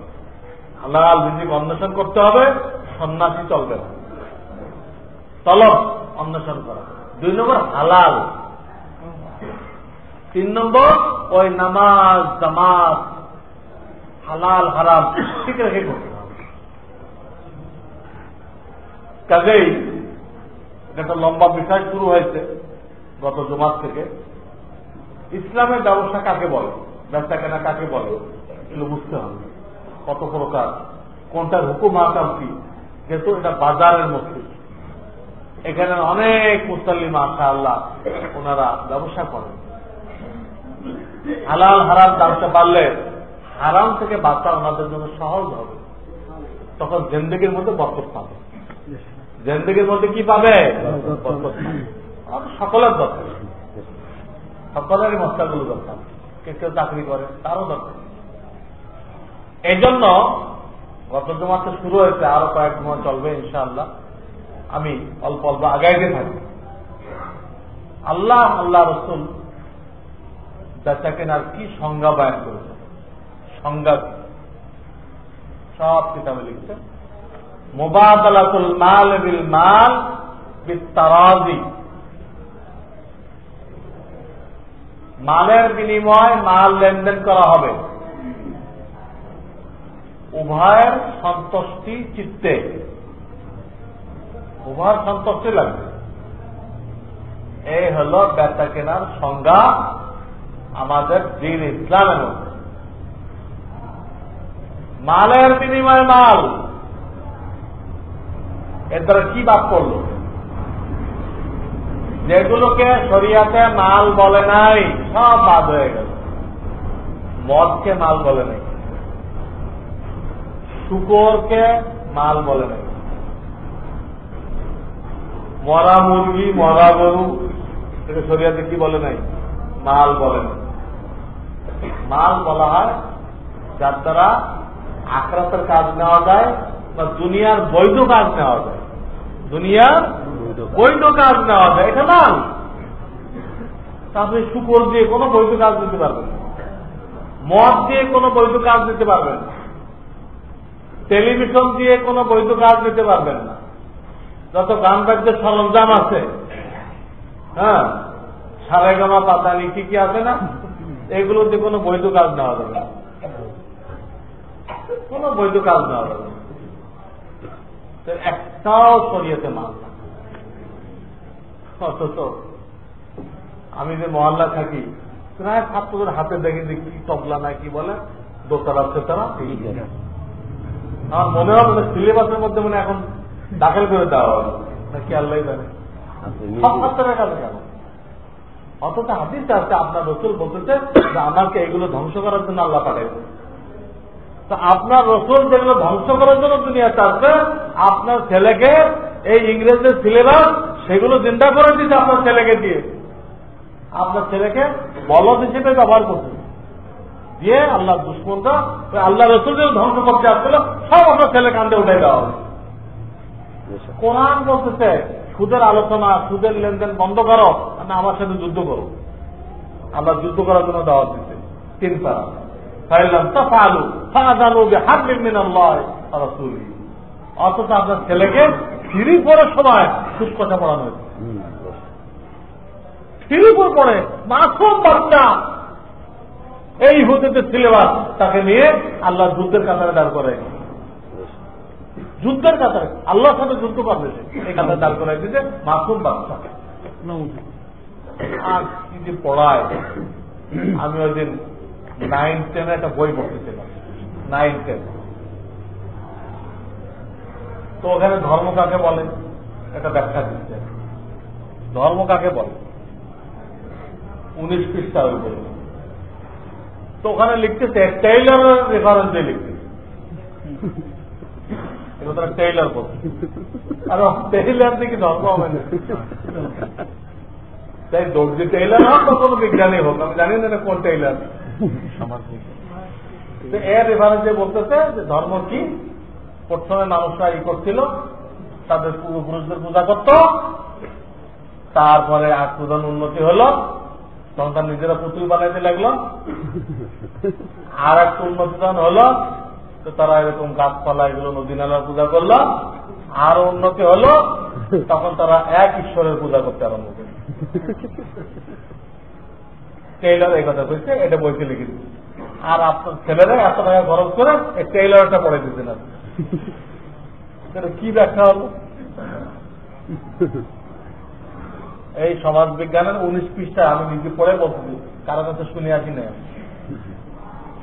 হালাল রিজিক অন্বেষণ করতে হবে, সন্ন্যাসী চলবে না, তলব অন্বেষণ করা। 2 নম্বর হালাল। 3 নম্বর ওই নামাজ জামাত হালাল হারাম ঠিক রেখে করতে হবে। কাজেই একটা লম্বা বিষয় শুরু হয়েছে গত জুমার থেকে। ইসলামের ব্যবসা কাকে বলে, ব্যবসা কেনা কাকে বলে, এগুলো বুঝতে হবে। কত প্রকার, কোনটার হুকুম আকাম কি। যেহেতু এটা বাজারের মসজিদ, এখানে অনেক মুসল্লি মাশাআল্লাহ ওনারা ব্যবসা করেন। হালাল হারাম ব্যবসা বাড়লে হারাম থেকে বাঁচা ওনাদের জন্য সহজ হবে। তখন জিন্দেগির মধ্যে বরকত পাবে। জিন্দেগির মধ্যে কি পাবে? বরকত পাবে। সকলের দরকার, সকলেরই মশলাগুলো দরকার। কেউ চাকরি করে তারও দরকার। এই জন্য গত জমাতে শুরু হয়েছে, আরো কয়েক জমা চলবে ইনশাআল্লাহ। আমি অল্প অল্প আগাইতে থাকি। আল্লাহ আল্লাহ রসুল বেচা কেনার কি সংজ্ঞা বয়ান করেছে, সংজ্ঞা সব কিতাবে লিখছে। মুবাদালাতুল মাল বিল মাল বিত্তারাজি, মালের বিনিময় মাল লেনদেন করা হবে উভয়ের সন্তুষ্টি চিত্তে, উভয়ের সন্তুষ্টি লাগবে। এই হল বেচা কেনার সংজ্ঞা আমাদের দ্বীন ইসলামের মধ্যে। মালের বিনিময় মাল, এর দ্বারা কি বাদ করলো? যেগুলোকে শরিয়াতে মাল বলে নাই সব বাদ হয়ে গেল। মদকে মাল বলে নাই, শুকরকে মাল বলে নাই, মরা মুরগি মরা গরু এটা শরিয়াতে কি বলে নাই? মাল বলে নাই। মাল বলা হয় যার দ্বারা আখিরাতের কাজ নেওয়া যায় বা দুনিয়ার বৈধ কাজ নেওয়া যায়, দুনিয়ার বৈধ কাজ নেওয়া যায়, এটা মাল। তারপরে শুকর দিয়ে কোনো বৈধ কাজ নিতে পারবেন, মদ দিয়ে কোনো বৈধ কাজ নিতে পারবেন, টেলিভিশন দিয়ে কোনো বৈধ কাজ নিতে পারবেন না। যত গান বাদ্যের সরঞ্জাম আছে, হ্যাঁ, সারেগামা পাতানি কি কি আছে না, এগুলো দিয়ে কোনো বৈধ কাজ নেওয়া যাবে না, কোনো বৈধ কাজ নেওয়া যাবে না। একটাও শরীয়তে মাল না। অথচ আমি যে মহল্লা থাকি প্রায় ছাত্রদের হাতে দেখি যে কি তবলা না কি বলে দোতারা সেতারা, আমার মনে হবে সিলেবাসের মধ্যে মানে এখন দাখিল করে দেওয়া হবে নাকি আল্লাহ জানে। সব ছাত্রের কাছে কেন? অথচ হাদিস আছে আপনার রসুল বলতেছে যে আমাকে এগুলো ধ্বংস করার জন্য আল্লাহ পাঠাইছে। তো আপনার রসুল যেগুলো ধ্বংস করার জন্য দুনিয়াতে আসছে, আপনার ছেলেকে এই ইংরেজদের সিলেবাস সেগুলো চিন্তা করে দিচ্ছে আপনার ছেলেকে দিয়ে, আপনার ছেলেকে বলদ হিসেবে ব্যবহার করছে দিয়ে আল্লাহ দুশ্মনরা আল্লাহ রসুল যেগুলো ধ্বংস করতে আসছিল সব আপনার ছেলে কান্দে উঠে দেওয়া হবে। কোরআন বলতেছে সুদের আলোচনা, সুদের লেনদেন বন্ধ করো, মানে আমার সাথে যুদ্ধ করো। আল্লাহ যুদ্ধ করার জন্য দাওয়াত দিচ্ছে 3 পারা। অথচ আপনার ছেলেকে ফিরি পড়ার সময় সুদ কথা পড়ানো হয়েছে, ফিরিপুর পড়ে মাসুম বাচ্চা, এই হুজুরদের সিলেবাস তাকে নিয়ে আল্লাহ যুদ্ধের কাতারে দাঁড় করে, যুদ্ধের কাতারে আল্লাহর সাথে যুদ্ধ করবে, এই কাতারে দাঁড় করাই দিতে মাসুম বাচ্চা। আর কি যে পড়ায়, আমি ওই দিন 9-10 একটা বই পড়তেছিলাম, 9-10। তো ওখানে ধর্ম কাকে বলে একটা ব্যাখ্যা দিচ্ছে। ধর্ম কাকে বলে 19 পৃষ্ঠার উপরে। তো ওখানে লিখতেছে টেইলরের রেফারেন্স দিয়ে লিখতেছে, এবার টেইলর বলছে, আর টেইলর দিকে ধর্ম হবে না। তাই দর্জি টেইলর হোক বা কোনো বিজ্ঞানী হোক, আমি জানি না কোন টেইলর, এর রেফারেন্সে বলতেছে যে ধর্ম কি, প্রথমে মানুষরা ই করছিল, তাদের পূর্বপুরুষদের পূজা করত, তারপরে আর প্রধান উন্নতি হলো, তখন তার নিজেরা পুতুল বানাইতে লাগলো, আর একটা উন্নতি তখন হলো, তো তারা এরকম গাছপালা এগুলো নদী নালার পূজা করলো, আরো উন্নতি হলো, তখন তারা এক ঈশ্বরের পূজা করতে আরম্ভ করল। টেইলর এই কথা বলছে, এটা বইতে লিখে দিচ্ছে। আর আপনার ছেলেরা এত টাকা খরচ করে এই টেইলরটা পড়ে দিচ্ছে না, কি ব্যাখ্যা হলো? এই সমাজ বিজ্ঞানের 19 পৃষ্ঠা আমি নিজে পড়ে বলতেছি, কারো কাছে শুনে আসি না,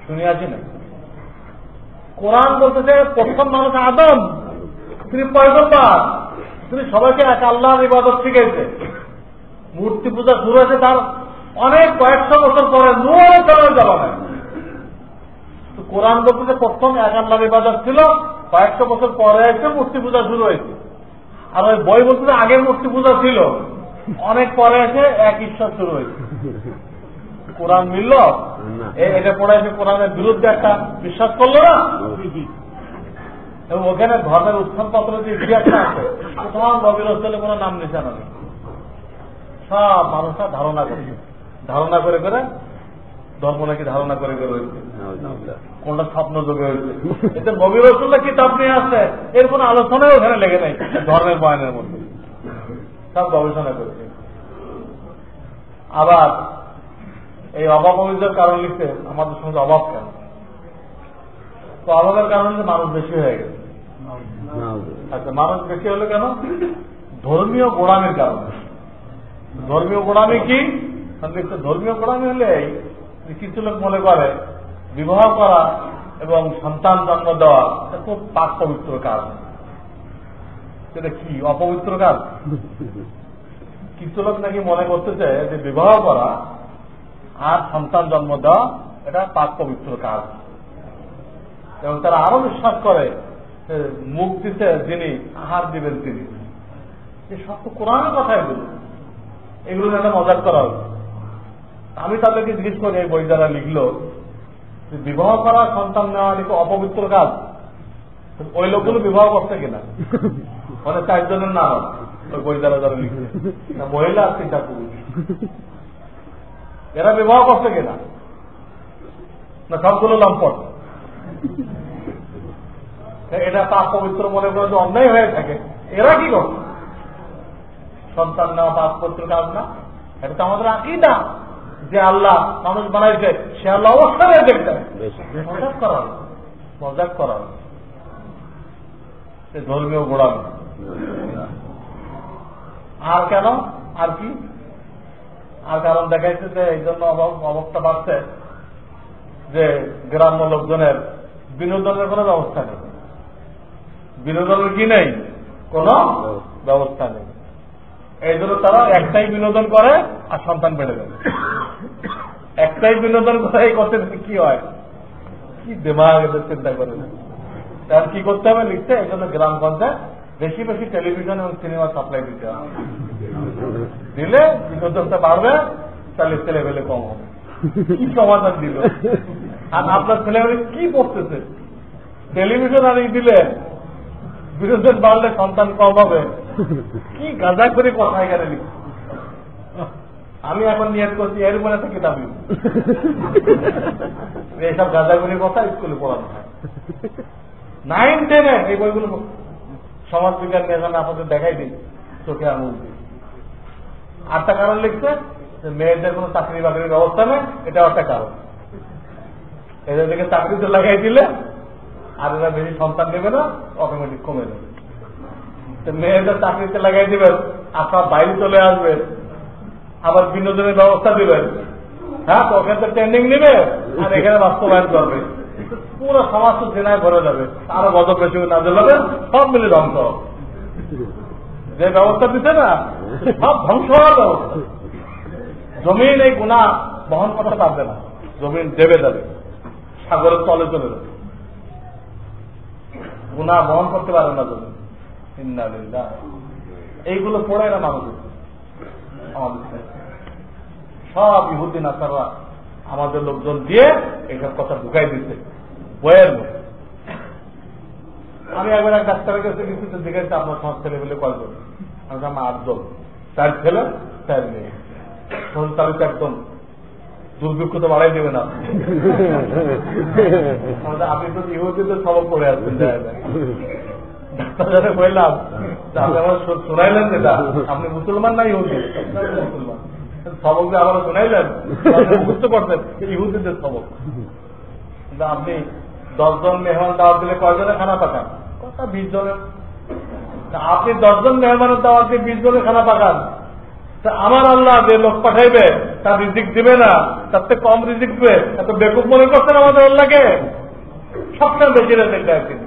শুনে আসি না। কোরআন বলতেছে প্রথম মানুষ আদম, তিনি পয়গম্বর, তিনি সবাইকে এক আল্লাহর ইবাদত শিখেছে। মূর্তি পূজা শুরু হয়েছে তার অনেক কয়েকশো বছর পরে, নূহ চলার জামানায়। তো কোরআন বলতেছে প্রথম এক আল্লাহর ইবাদত ছিল, কয়েকশো বছর পরে এসে মূর্তি পূজা শুরু হয়েছে। আর ওই বই বলতেছে আগের মূর্তি পূজা ছিল, অনেক পরে এসে এক ঈশ্বর শুরু হয়েছে। কোরআন মিলল? এটা পড়ে এসে কোরআনের বিরুদ্ধে একটা বিশ্বাস করলো না। এবং ওখানে ধর্মের উত্থানপত্র যে ইতিহাসটা আছে, তোমার নবীর রাসূলের কোনো নাম নিশানা নেই, সব মানুষরা ধারণা করে ধারণা করে করে ধর্ম নাকি ধারণা করে রয়েছে, কোনটা স্বপ্ন যোগে হয়েছে। এতে নবী রাসূলুল্লাহ কিতাব নিয়ে আসছে, এর কোন আলোচনায় ওখানে লেগে নাই ধর্মের বয়ানের মধ্যে, সব গবেষণা করেছে। আবার এই অভাব অভিযোগের কারণ লিখতে আমাদের সঙ্গে অভাব কেন? তো অভাবের কারণে মানুষ বেশি হয়ে গেছে। আচ্ছা, মানুষ বেশি হলো কেন? ধর্মীয় গোড়ামির কারণে। ধর্মীয় গোড়ামি কি? ধর্মীয় গোড়ামি হলে কিছু লোক মনে করে বিবাহ করা এবং সন্তান জন্ম দেওয়া খুব পাক পবিত্র কাজ। সেটা কি অপবিত্র কাজ? কিছু লোক নাকি মনে করতেছে যে বিবাহ করা আর সন্তান জন্ম দেওয়া এটা পাক পবিত্র কাজ, এবং তারা আরো বিশ্বাস করে মুখ দিতে যিনি আহার দিবেন তিনি। সব তো কোরআনের কথা এগুলো একটা মজাক করা হচ্ছে। আমি তাদেরকে জিজ্ঞেস করি এই বই যারা লিখলো বিবাহ করা সন্তান নেওয়া নাকি অপবিত্র কাজ, ওই লোকগুলো বিবাহ করছে কিনা? মানে 4 জনের নাম ওই বই যারা যারা লিখছে, মহিলা আর 3টা পুরুষ, এরা বিবাহ করছে কিনা? না সবগুলো লম্পট? এটা পাপ পবিত্র মনে করে যে অন্যায় হয়ে থাকে, এরা কি করছে? সন্তান নেওয়া পাপ পবিত্র কাজ না? এটা তো আমাদের আকীদা যে আল্লাহ মানুষ বানাইছে, সে আল্লাহ অবস্থায় দেখতেন। মজাক করা ধর্মীয় গোড়ামি। আর কেন? আর কি? আর কারণ দেখাইছে যে এই জন্য অবস্থা বাড়ছে যে গ্রাম্য লোকজনের বিনোদনের কোনো ব্যবস্থা নেই। বিনোদনের কি নেই? কোন ব্যবস্থা নেই। এই জন্য তারা একটাই বিনোদন করে আর সন্তান বেড়ে যাবে। একটাই বিনোদন করে এই করতে কি হয়? কি দিমাগ এদের চিন্তা করে। তার কি করতে হবে লিখতে, এই জন্য গ্রামগঞ্জে বেশি বেশি টেলিভিশন এবং সিনেমা সাপ্লাই দিতে হবে। দিলে বিনোদনটা বাড়বে, তাহলে ছেলেবেলে কম হবে। কি সমাধান দিল? আর আপনার ছেলেবেলে কি পড়তেছে? টেলিভিশন আর দিলে বিনোদন বাড়লে সন্তান কম হবে। কি গাঁজা করে কথা এখানে লিখছে। আমি এখন নিয়ত করছি এর উপরে একটা কিতাব লিখব। এইসব গাঁজাগুলির কথা স্কুলে পড়ানো হয়। 9, 10 এই বইগুলো সমাজ বিজ্ঞান নিয়ে আপনাদের দেখাই দিই চোখে আঙুল দিয়ে। 8টা কারণ লিখছে যে মেয়েদের কোনো চাকরি বাকরির ব্যবস্থা নেই, এটাও একটা কারণ। এদেরকে চাকরিতে লাগাই দিলে আর এরা বেশি সন্তান নেবে না, অটোমেটিক কমে যাবে। মেয়েদের চাকরিতে লাগাই দিবেন, আপনার বাইরে চলে আসবে, আবার বিনোদনের ব্যবস্থা দিবেন। হ্যাঁ, তো ওখানে তো ট্রেন্ডিং নেবে আর এখানে বাস্তবায়ন করবে। পুরো সমাজ তো জেনায় ভরে যাবে, আরো গজব বেশি না জ্বলাবে, সব মিলে ধ্বংস। যে ব্যবস্থা দিচ্ছে না সব ধ্বংস হওয়ার ব্যবস্থা। জমিন এই গুনাহ বহন করতে পারবে না, জমিন দেবে যাবে, সাগরের তলে চলে যাবে। গুনাহ বহন করতে পারবে না জমিন। ইন্নালিল্লাহ। এইগুলো পড়ে না মানুষ। আমাদের সব ইহুদি নাসাররা আমাদের লোকজন দিয়ে এইসব কথা ঢুকাই দিচ্ছে বইয়ের মধ্যে। আমি একবার এক ডাক্তারের কাছে কিছু জিজ্ঞাসা আপনার সমাজ ছেলে বলে কয়জন? আমি 8 জন, 4 ছেলে 4 মেয়ে। তাহলে তো একদম দুর্ভিক্ষ তো বাড়াই দেবেন আপনি তো ইহুদিদের সবক পড়ে আসবেন। ডাক্তার বললাম আপনি আমার শোনাইলেন যেটা, আপনি মুসলমান না ইহুদি? মুসলমান। সবক যে আবার শোনাইলেন, মুখস্থ করতেন ইহুদিদের সবক। কিন্তু আপনি 10 জন মেহমান দাওয়াত দিলে কয়জনে খানা পাকান? কথা 20 জনের। আপনি 10 জন মেহমানের দাওয়াত দিয়ে 20 জনের খানা পাকান, তা আমার আল্লাহ যে লোক পাঠাইবে তার রিজিক দিবে না, তার থেকে কম রিজিক দিবে। এত বেকুব মনে করছেন আমাদের আল্লাহকে? সবসময় বেশি রিজিক দেয় তিনি।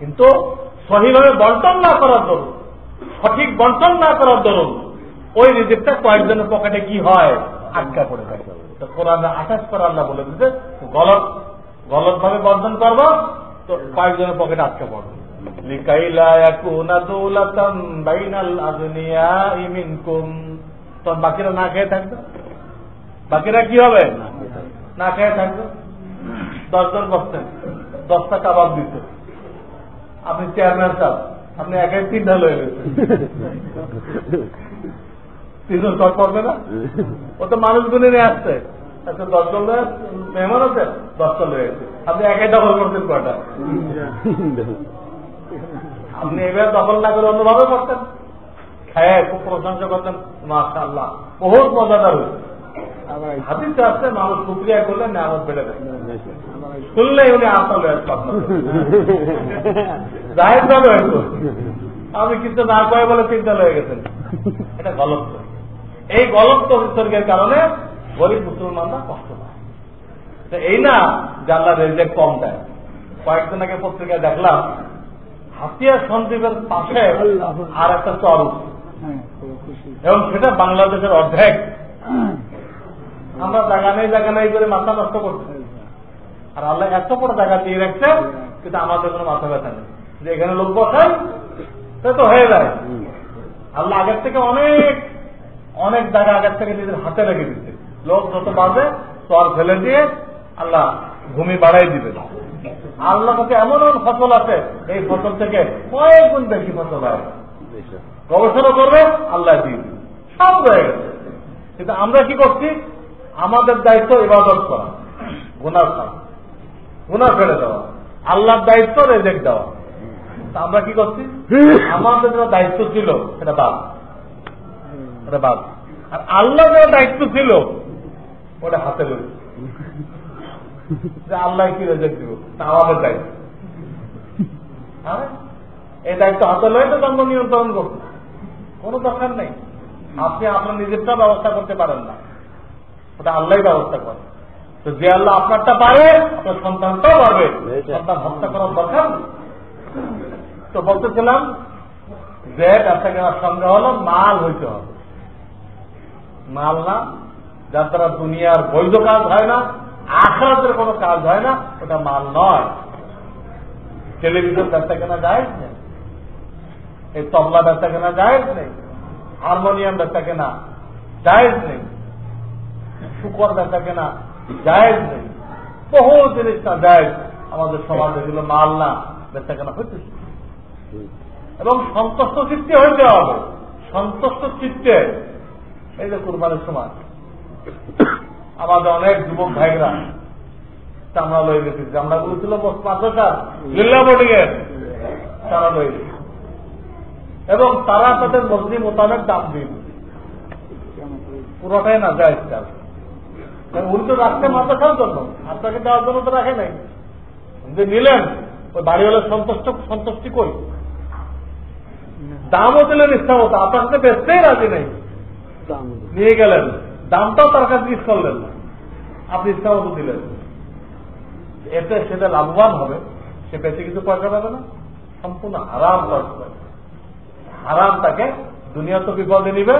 কিন্তু সহিভাবে বন্টন না করার দরুন, সঠিক বন্টন না করার দরুন ওই রিজিকটা কয়েকজনের পকেটে কি হয়? আটকা পড়ে যায়। তো কোরআনে 28 করে আল্লাহ বলে দিতে গলত ভাবে বন্টন করবো তো কয়েকজনের পকেটে আটকা পড়বে। তখন বাকিরা না খেয়ে থাকবে। বাকিরা কি হবে? না খেয়ে থাকবে। 10 জন বসছেন, 10টা কাবাব দিচ্ছে, আপনি চেয়ারম্যান সাহেব, আপনি একাই 3টা লয়ে গেছেন, 3 জন শর্ট পড়বে না? ও তো মানুষ গুনে নিয়ে আসছে, আচ্ছা 10 জন মেহমান আছে, 10 জন রয়েছে, আপনি একাই দখল করতেন কয়টা? আপনি এবার দখল না করে অন্যভাবে করতেন, খায় খুব প্রশংসা করতেন, মাশাআল্লাহ বহুত মজাদার হয়েছে। হাদিসে আসছে মানুষ শুকরিয়া করলে নিয়ামত বেড়ে যায়, শুনলে উনি আসলে জাহের ভাবে হয়তো আমি কিন্তু না কয়ে বলে চিন্তা হয়ে গেছেন, এটা গলত। এই গলত উৎসর্গের কারণে গরিব মুসলমানরা কষ্ট পায়। এই না যে আল্লাহ রেজেক কম দেয়। কয়েকদিন আগে পত্রিকায় দেখলাম হাতিয়া সন্দ্বীপের পাশে আর একটা চর এবং সেটা বাংলাদেশের অর্ধেক। আমরা জায়গা নেই করে মাথা নষ্ট করছি, আর আল্লাহ এত বড় জায়গা দিয়ে রাখছে কিন্তু আমাদের কোনো মাথা ব্যথা নেই যে এখানে লোক বসায় সে তো হয়ে যায়। আল্লাহ আগের থেকে অনেক অনেক জায়গা আগের থেকে নিজের হাতে রেখে দিচ্ছে, লোক যত বাজে চর ফেলে দিয়ে আল্লাহ ভূমি বাড়াই দিবে। আল্লাহ কাছে এমন এমন ফসল আছে এই ফসল থেকে কয়েক গুণ বেশি ফসল হয়, গবেষণা করবে আল্লাহ দিয়ে দিবে, সব রয়ে গেছে। কিন্তু আমরা কি করছি? আমাদের দায়িত্ব ইবাদত করা, গুনাহ করা, গুনাহ ফেলে দেওয়া, আল্লাহর দায়িত্ব রেজেক দেওয়া। আমরা কি করছি? আমাদের যে দায়িত্ব ছিল সেটা বাদ, এটা বাদ। আর আল্লাহ যে দায়িত্ব ছিল ওটা হাতে রয়েছে, যে আল্লাহ কি রেজেক দিব তা আমাদের দায়িত্ব। এই দায়িত্ব হাতে লয়ে তো জন্ম নিয়ন্ত্রণ করতে কোনো দরকার নেই। আপনি আপনার নিজেরটা ব্যবস্থা করতে পারেন না, ওটা আল্লাহ ব্যবস্থা করে। তো যে আল্লাহ আপনারটা পারে আপনার সন্তানটাও পারবে, সন্তান হত্যা করার দরকার। তো বলতেছিলাম যে ব্যবসা কেনার সঙ্গে হলো মাল হইতে হবে, মাল না যার দ্বারা দুনিয়ার বৈধ কাজ হয় না, আখিরাতের কোনো কাজ হয় না, ওটা মাল নয়। টেলিভিশন ব্যবসা কেনা যায় নেই, এই তবলা ব্যবসা কেনা যায় নেই, হারমোনিয়াম ব্যবসা কেনা জায়েজ নেই, শুকর ব্যবসা কেনা জায়েজ নেই, বহু জিনিস না জায়েজ। আমাদের সমাজে এগুলো মাল না, ব্যবসা কেনা হচ্ছে। এবং সন্তুষ্ট চিত্তে হইতে হবে, সন্তুষ্ট চিত্তে। এই যে কুরবানির সময় আমাদের অনেক যুবক ভাইরা চামড়া লয়ে গেছে, চামড়া গুলো ছিল মাদ্রাসা জিল্লা বোর্ডিংয়ের, তারা লয়ে গেছে এবং তারা তাদের মজুরি মোতাবেক দাম দিয়ে পুরোটাই না যায়। উনি তো রাখতে মাদ্রাসার জন্য, আপনাকে দেওয়ার জন্য তো রাখে নাই। যে নিলেন ওই বাড়িওয়ালা সন্তুষ্টি করি, দামও দিলেন ইচ্ছা মতো, আপনার সাথে বেচতেই রাজি নেই, নিয়ে গেলেন, দামটাও তার কাছে ইস করলেন না, আপনি ইচ্ছা মতো দিলেন। এতে সেটা লাভবান হবে, সে বেশি কিছু পয়সা পাবে না, সম্পূর্ণ হারাম পয়সা পাবে। হারাম তাকে দুনিয়া তো বিপদে নিবে,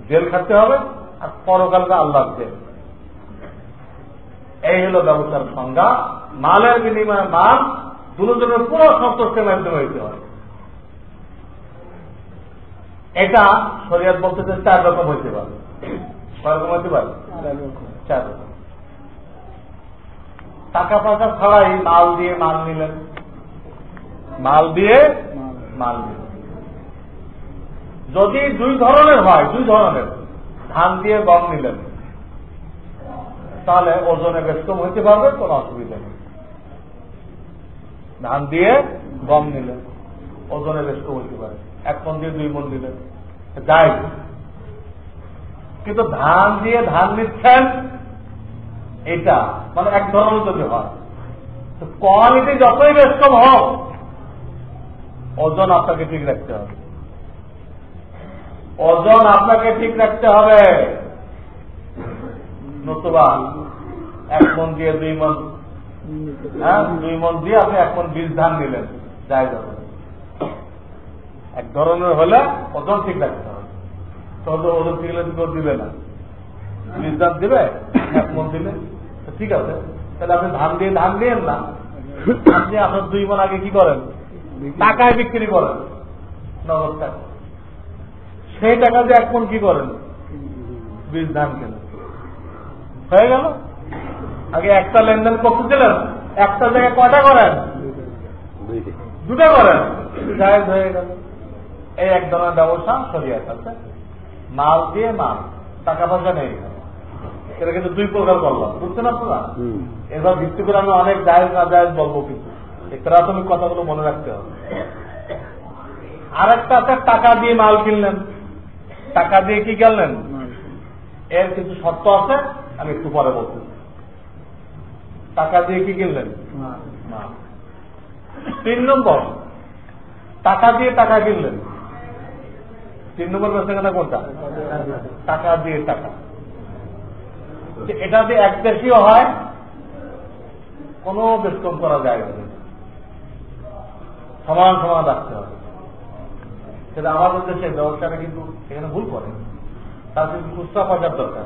জেল খাটতে হবে, আর পরকালকে আল্লাহ দেবে। এই হল ব্যবসার সংজ্ঞা। মালের বিনিময়ে মাল দুজনের পুরো সন্তুষ্টের মাধ্যমে হইতে হয়। এটা শরীয়ত বলতে 4 রকম হইতে পারে। কয় রকম হইতে পারে? 4 রকম। টাকা পয়সা ছাড়াই মাল দিয়ে মাল নিলেন, মাল দিয়ে মাল নিলেন। যদি 2 ধরনের হয়, 2 ধরনের, ধান দিয়ে গম নিলেন, তাহলে ওজনে বেশ কম হইতে পারবে, কোনো অসুবিধা নেই। ধান দিয়ে গম নিলেন, ওজনে বেশ কম হইতে পারে। 1 মণ দিয়ে 2 মণ দিলেন, যাই। কিন্তু ধান দিয়ে ধান নিচ্ছেন, এটা মানে 1 ধরনের যদি হয়, তো কোয়ালিটি যতই বেশ কম হোক, ওজন আপনাকে ঠিক রাখতে হবে। ওজন আপনাকে ঠিক রাখতে হবে, নতুবা 1 মণ দিয়ে 2 মণ, 2 মণ দিয়ে আপনি 1 মণ বীজ ধান দিলেন, যাই যাবে। 1 ধরনের হলে ওজন ঠিক রাখতে হবে। তবে ওজন ঠিক হলে তো দিবে না, বীজ ধান দিবে 1 মণ দিলে ঠিক আছে। তাহলে আপনি ধান দিয়েন না, আপনি আপনার 2 মণ আগে কি করেন? টাকায় বিক্রি করেন, নগদ টাকা। সেই টাকা দিয়ে 1 মণ কি করেন? বীজ ধান কেনেন, হয়ে গেল। আগে একটা লেনদেন করতেছিলেন, একটা জায়গায় কয়টা করেন? 2টা করেন, জায়েজ হয়ে গেল। এই 1 ধরনের ব্যবসা শরীয়ত আছে, মাল দিয়ে মাল, টাকা পয়সা নেই। এটা কিন্তু দুই প্রকার করলাম, বুঝছেন আপনারা? এবার ভিত্তি করে আমি অনেক জায়েজ না জায়েজ বলবো, কিন্তু এই প্রাথমিক কথাগুলো মনে রাখতে হবে। আর একটা আছে টাকা দিয়ে মাল কিনলেন, টাকা দিয়ে কি কিনলেন, এর কিছু শর্ত আছে, আমি একটু পরে বলছি। টাকা দিয়ে কি কিনলেন? 3 নম্বর, টাকা দিয়ে টাকা কিনলেন। 3 নম্বর বেচাকেনা কোনটা? টাকা দিয়ে টাকা। এটা দিয়ে একদেশীয় হয়, কোনো বেশকম করা যায় না, সমান সমান রাখতে হবে। সেটা আমাদের দেশের ব্যবসাটা কিন্তু এখানে ভুল করে, তার কিন্তু খুচরা পয়সার দরকার।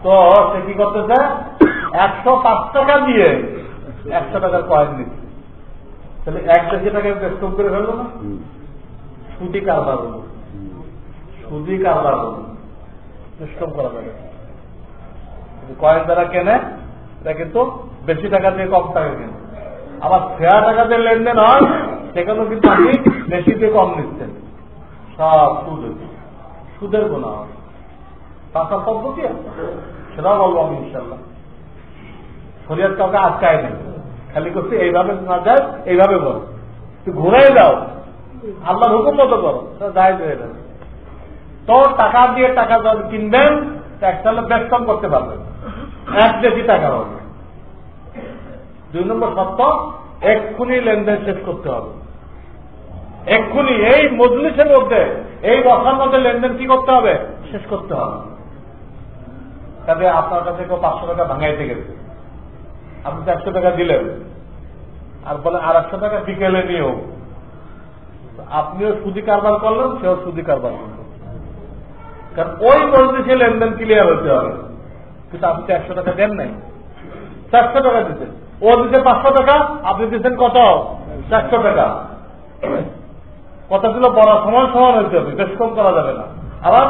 তো সে কি করতেছে, 105 টাকা দিয়ে 100 টাকার কয়েন দিচ্ছে। তাহলে এক দেশে টাকা বেশকম করে ফেললো না? সুদি কারবার হলো, সুদি কারবার হলো, বেশকম করা যাবে। কয়েন যারা কেনে এটা কিন্তু বেশি টাকা দিয়ে কম টাকা কেনে, আবার ফেয়ার টাকা দিয়ে লেনদেন হয় সেখানেও কিন্তু আপনি বেশি দিয়ে কম নিচ্ছেন। সব সুদ, সুদের গুণা হয়। টাকা পদ্ধতি আছে, সেটাও বলবো আমি ইনশাল্লাহ। শরীয়ত কাউকে আটকায় নেই, খালি করছে এইভাবে না যায় এইভাবে করো, তুই ঘুরাই দাও, আল্লাহর হুকুম মতো করো, যায় হয়ে যাবে। তো টাকা দিয়ে টাকা যখন কিনবেন একটা হলে বেশকম করতে পারবেন, এক দেশি টাকা হবে। 2 নম্বর শর্ত, এক্ষুনি লেনদেন শেষ করতে হবে। এক্ষুনি এই মজলিসের মধ্যে, এই বছর মধ্যে লেনদেন কি করতে হবে, শেষ করতে হবে। তাহলে আপনার কাছে কেউ 500 টাকা ভাঙাইতে গেছে, আপনি 100 টাকা দিলেন, আর বলে 800 টাকা বিকেলে নিয়েও, আপনিও সুদি কারবার করলেন, সেও সুদি কারবার করলেন। কারণ ওই মজলিসে লেনদেন ক্লিয়ার হতে হবে, কিন্তু আপনি 100 টাকা দেন নাই, 400 টাকা দিচ্ছেন, ও দিচ্ছে 500 টাকা, আপনি দিচ্ছেন কত, 400 টাকা। কথা ছিল বড় সমান সমান হতে হবে, বেশ কম করা যাবে না। আবার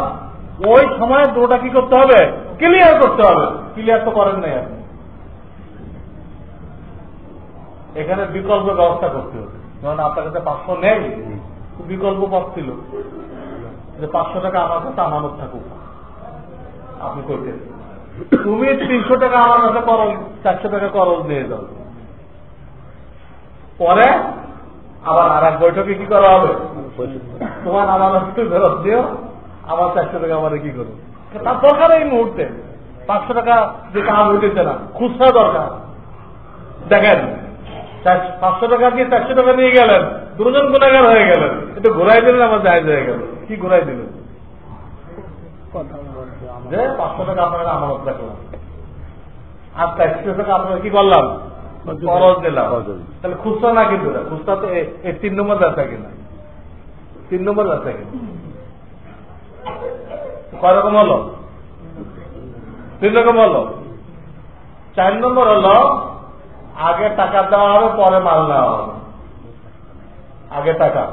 ওই সময় দুটা কি করতে হবে, ক্লিয়ার করতে হবে। ক্লিয়ার তো করেন নাই আপনি, এখানে বিকল্প ব্যবস্থা করতে হবে। কারণ আপনার কাছে 500 নেই, বিকল্প পথ ছিল যে 500 টাকা আমার কাছে আমানত থাকুক, আপনি করতেন, তুমি 300 টাকা আমার কাছে করল, 400 টাকা করল নিয়ে যাও। পরে আবার আর এক বৈঠকে কি করা হবে, তোমার আমানত ফেরত দিও, আবার 400 টাকা আমার কি করবো। তার দরকার এই মুহূর্তে 500 টাকা যে কাজ হইতেছে না, খুচরা দরকার। দেখেন 500 টাকা দিয়ে 400 টাকা নিয়ে গেলেন, দুজন গুণাগার হয়ে গেলেন, একটু ঘুরাই দিলেন, আমার জায়জ হয়ে গেল। কি ঘুরাই দিলেন, যে 500 টাকা আপনারা আমানত রাখলাম, আর 400 টাকা আপনারা কি করলাম, খরচ দিলাম। তাহলে খুচরা না, কিন্তু খুচরা তো এই 3 নম্বর ব্যবসা কিনা, 3 নম্বর ব্যবসা কিনা। কয় রকম হলো, 3 রকম হলো। 4 নম্বর হলো আগে টাকা দেওয়া হবে, পরে মাল নেওয়া হবে। আগে টাকা,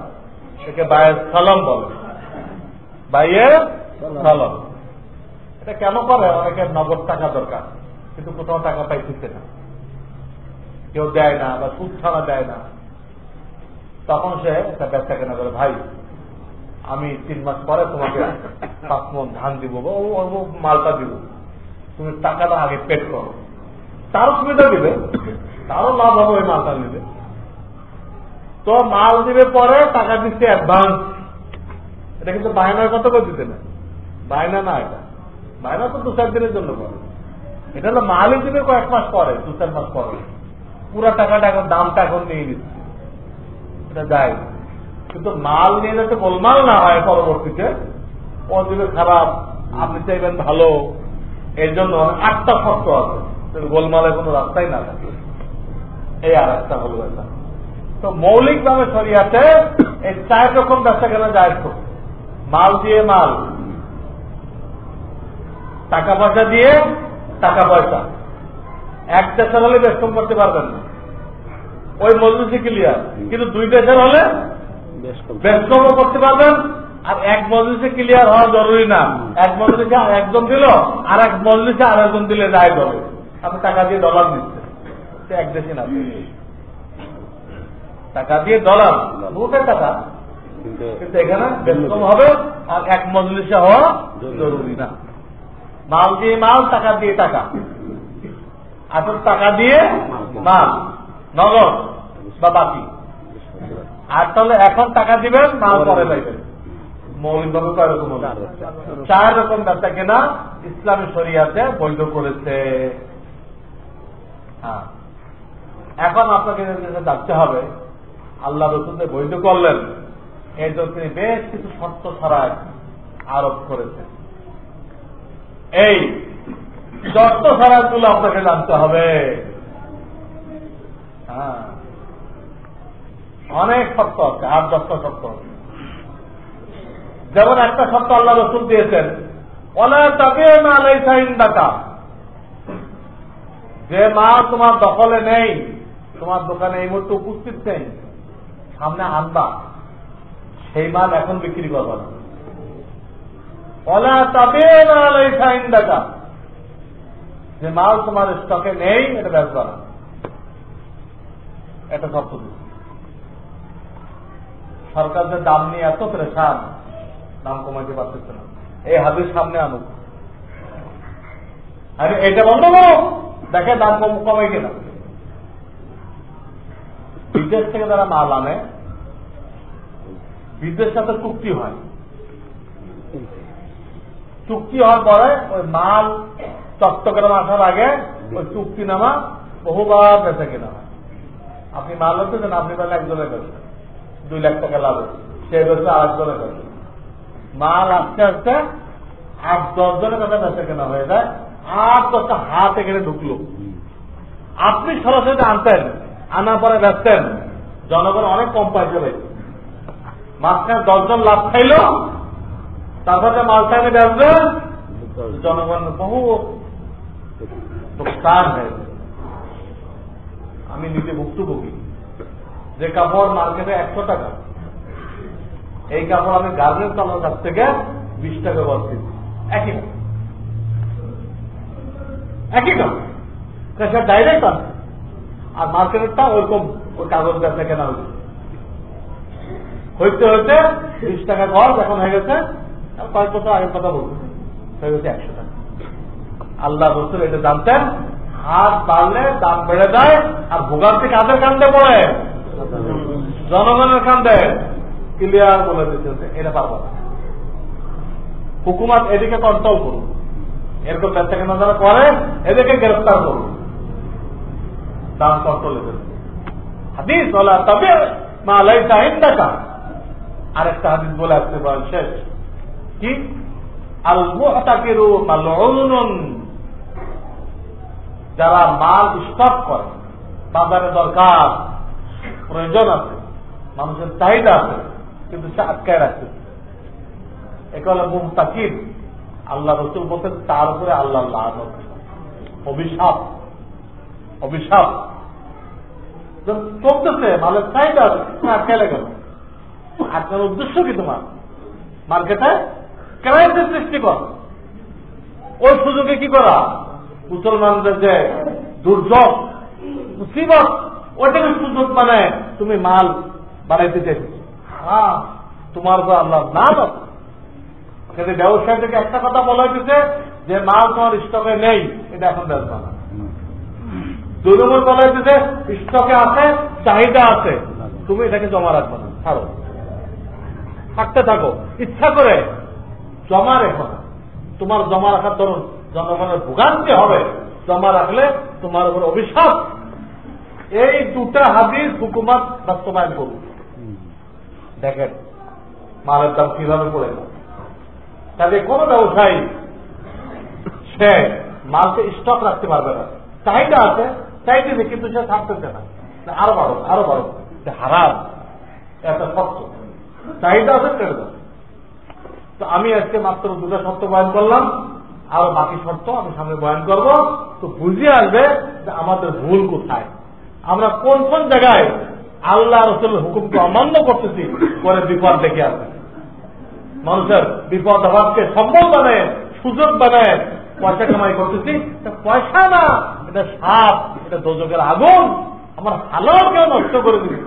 সেকে বাইয়ের সালাম বলে, বাইয়ের সালাম। এটা কেন করে, অনেকের নগদ টাকা দরকার, কিন্তু কোথাও টাকা পাইতেছে না, কেউ দেয় না বা সুদ ছাড়া দেয় না। তখন সে একটা ব্যবসা কেনা করে, ভাই আমি 3 মাস পরে তোমাকে 5 মণ ধান দিব, ও মালটা দিব, তুমি টাকাটা আগে পেড করো। তারও সুবিধা দিবে, তারও লাভ হবে ওই মালটা নিবে। তো মাল দিবে, পরে টাকা দিচ্ছে অ্যাডভান্স। এটা কিন্তু বায়নার কত করে দিতে না, বায়না না, এটা বায়না তো 2-4 দিনের জন্য করে। এটা হলো মালই দিবে কয়েক মাস পরে, 2-4 মাস পরে, পুরো টাকাটা এখন দামটা এখন নিয়ে নিচ্ছে, এটা যায়। কিন্তু মাল নিয়ে যাতে গোলমাল না হয় পরবর্তীতে, ও দিবে খারাপ, আপনি চাইবেন ভালো, এর জন্য 8টা শর্ত আছে, গোলমালের কোনো রাস্তাই না থাকে। এই আর একটা হল ব্যাপার। তো মৌলিকভাবে শরিয়াতে এই 4 রকম ব্যবসা কেনা যায়। তো মাল দিয়ে মাল, টাকা পয়সা দিয়ে টাকা পয়সা। এক দেশের হলে বেশকম করতে পারবেন না, ওই মজলিসে ক্লিয়ার। কিন্তু 2 দেশের হলে বেশকমও করতে পারবেন, আর এক মজলিসে ক্লিয়ার হওয়া জরুরি না। এক মজলিসে একজন দিল, আর এক মজলিসে আর একজন দিলে যায় হবে। আপনি টাকা দিয়ে ডলার নিচ্ছেন, সে এক দেশে না, টাকা দিয়ে ডলার, দুটোর টাকা, কিন্তু এখানে বেশকম হবে, আর এক মজলিসে হওয়া জরুরি না। মাল দিয়ে মাল, টাকা দিয়ে টাকা। আসল টাকা দিয়ে মাল, নগদ বা বাকি। আর তাহলে এখন টাকা দিবেন, মাল পরে পাইবেন। মৌলিকভাবে কয় রকম? 4 রকম ব্যবসা কেনা ইসলামী শরিয়াতে বৈধ করেছে। হ্যাঁ, এখন আপনাকে জানতে হবে আল্লাহ রসুল বৈধ করলেন, এই জন্য তিনি বেশ কিছু শর্ত ছাড়াই আরোপ করেছেন। এই শর্ত ছাড়াগুলো আপনাকে জানতে হবে। হ্যাঁ, অনেক শর্ত আছে, 8-10টা শর্ত আছে। যেমন একটা শর্ত আল্লাহ রসুল দিয়েছেন, ওয়ালা তাবিউনা আলাইসা ইনদাকা, যে মাল তোমার দখলে নেই, তোমার দোকানে এই মুহূর্তে উপস্থিত নেই, সামনে আনবা, সেই মাল এখন বিক্রি করবা না। ওয়ালা তাবিউনা আলাইসা ইনদাকা, যে মাল তোমার স্টকে নেই এটা বেচবা না। এটা শর্ত দিচ্ছে। সরকার যে দাম নিয়ে এত প্রেশান, দাম কমাইতে পারতেছে না, এই হাদিস সামনে আনুক, আরে এটা বন্ধ করো, দেখে দাম কমে কিনা। বিদেশ থেকে যারা মাল আনে, বিদেশের সাথে চুক্তি হয়, চুক্তি হওয়ার পরে ওই মাল চট্টগ্রাম আসার আগে ওই চুক্তিনামা বহুবার বেচে কিনা হয়। আপনি মাল হচ্ছেন, আপনি তাহলে একজনের বেচেন, 2 লাখ টাকা লাভ, সে বেচে আরেকজনের বেচে, মাল আস্তে আস্তে 8-10 জনের কাছে বেচে কেনা হয়ে যায়। 8-10টা হাত এখানে ঢুকলো, আপনি সরাসরি আনতেন, আনার পরে বেচতেন, জনগণ অনেক কম পাইছে ভাই, মাঝখানে 10 জন লাভ খাইল, তারপরে মালটা এনে বেচবেন, জনগণ বহু লোকসান হয়েছে। আমি নিজে ভুক্তভোগী। যে কাপড় মার্কেটে 100 টাকা, এই কাপড় আমি গার্মেন্টস আমার কাছ থেকে 20 টাকা বলছি, একই কাপড়, ডাইরেক্ট আছে। আর মার্কেটেরটা ওইরকম ওই কাগজ ব্যবসা কেনা হয়েছে, হইতে হইতে 20 টাকা গজ এখন হয়ে গেছে, কয়েক বছর আগের কথা বলবো, হয়ে গেছে 100 টাকা। আল্লাহ রসুল এটা জানতেন, হাত বাড়লে দাম বেড়ে যায়, আর ভোগান্তি কাদের কান্দে পড়ে? জনগণের কান্দে। ক্লিয়ার বলে দিচ্ছে এটা পারবো না। হুকুমত এদিকে কন্ট্রোল করুন, এরকম ব্যবসা কেনা যারা করে এদেরকে গ্রেফতার করুন, দাম কন্ট্রোল হাদিস বলা তবে মা লাইসা ইনদাকা। আরেকটা হাদিস বলে আসতে পারেন শেষ কি, আল মুহতাকিরু মালউনুন, যারা মাল স্টক করে, বাজারে দরকার প্রয়োজন আছে, মানুষের চাহিদা আছে, কিন্তু সে আটকায় রাখছে, একে হলো মুহতাকির। আল্লাহ রসুল বলতেন তার উপরে আল্লাহ লানত, অভিশাপ, অভিশাপ। চলতেছে, মালের চাহিদা আছে, আটকায় গেল, আপনার উদ্দেশ্য কি? তোমার মার্কেটে ক্রাইসিস সৃষ্টি কর, ওই সুযোগে কি করা? মুসলমানদের যে দুর্যোগ মুসিবত, ওইটাকে সুযোগ মানে তুমি মাল বানাইতে চাইছো। হ্যাঁ, তোমার তো আল্লাহ নাম আছে। কিন্তু ব্যবসায় থেকে একটা কথা বলা হয়েছে যে মাল তোমার স্টকে নেই, এটা এখন ব্যবসা না। 2 নম্বর বলা হয়েছে স্টকে আছে, চাহিদা আছে, তুমি এটাকে জমা রাখবে না, ছাড়ো, থাকতে থাকো, ইচ্ছা করে জমা রেখো না। তোমার জমা রাখার ধরুন জনগণের ভোগান্তি হবে, জমা রাখলে তোমার উপর অভিশাপ। এই 2টা হাদিস হুকুমত বাস্তবায়ন করুন। দেখেন মালের দাম কিভাবে পড়ে গেল। তাহলে কোন ব্যবসায়ী সে মালকে স্টক রাখতে পারবে না, চাহিদা আছে, চাইতেছে কিন্তু সে থাকতেছে না, আরো বাড়ো, আরো বাড়ো, হারাম, একটা শর্ত, চাহিদা আছে ছেড়ে দাও। তো আমি আজকে মাত্র 2টা শর্ত বয়ান করলাম, আরো বাকি শর্ত আমি সামনে বয়ান করব। তো বুঝে আসবে যে আমাদের ভুল কোথায়, আমরা কোন কোন জায়গায় আল্লাহ রসুলের হুকুমকে অমান্য করতেছি, করে বিপদ দেখে আসবে। মানুষের বিপদ আবাদকে সম্বল বানায়, সুযোগ বানায় পয়সা কামাই করতেছি। পয়সা না, এটা সাপ, এটা দোজকের আগুন, আমার হালালকেও নষ্ট করে দিবি।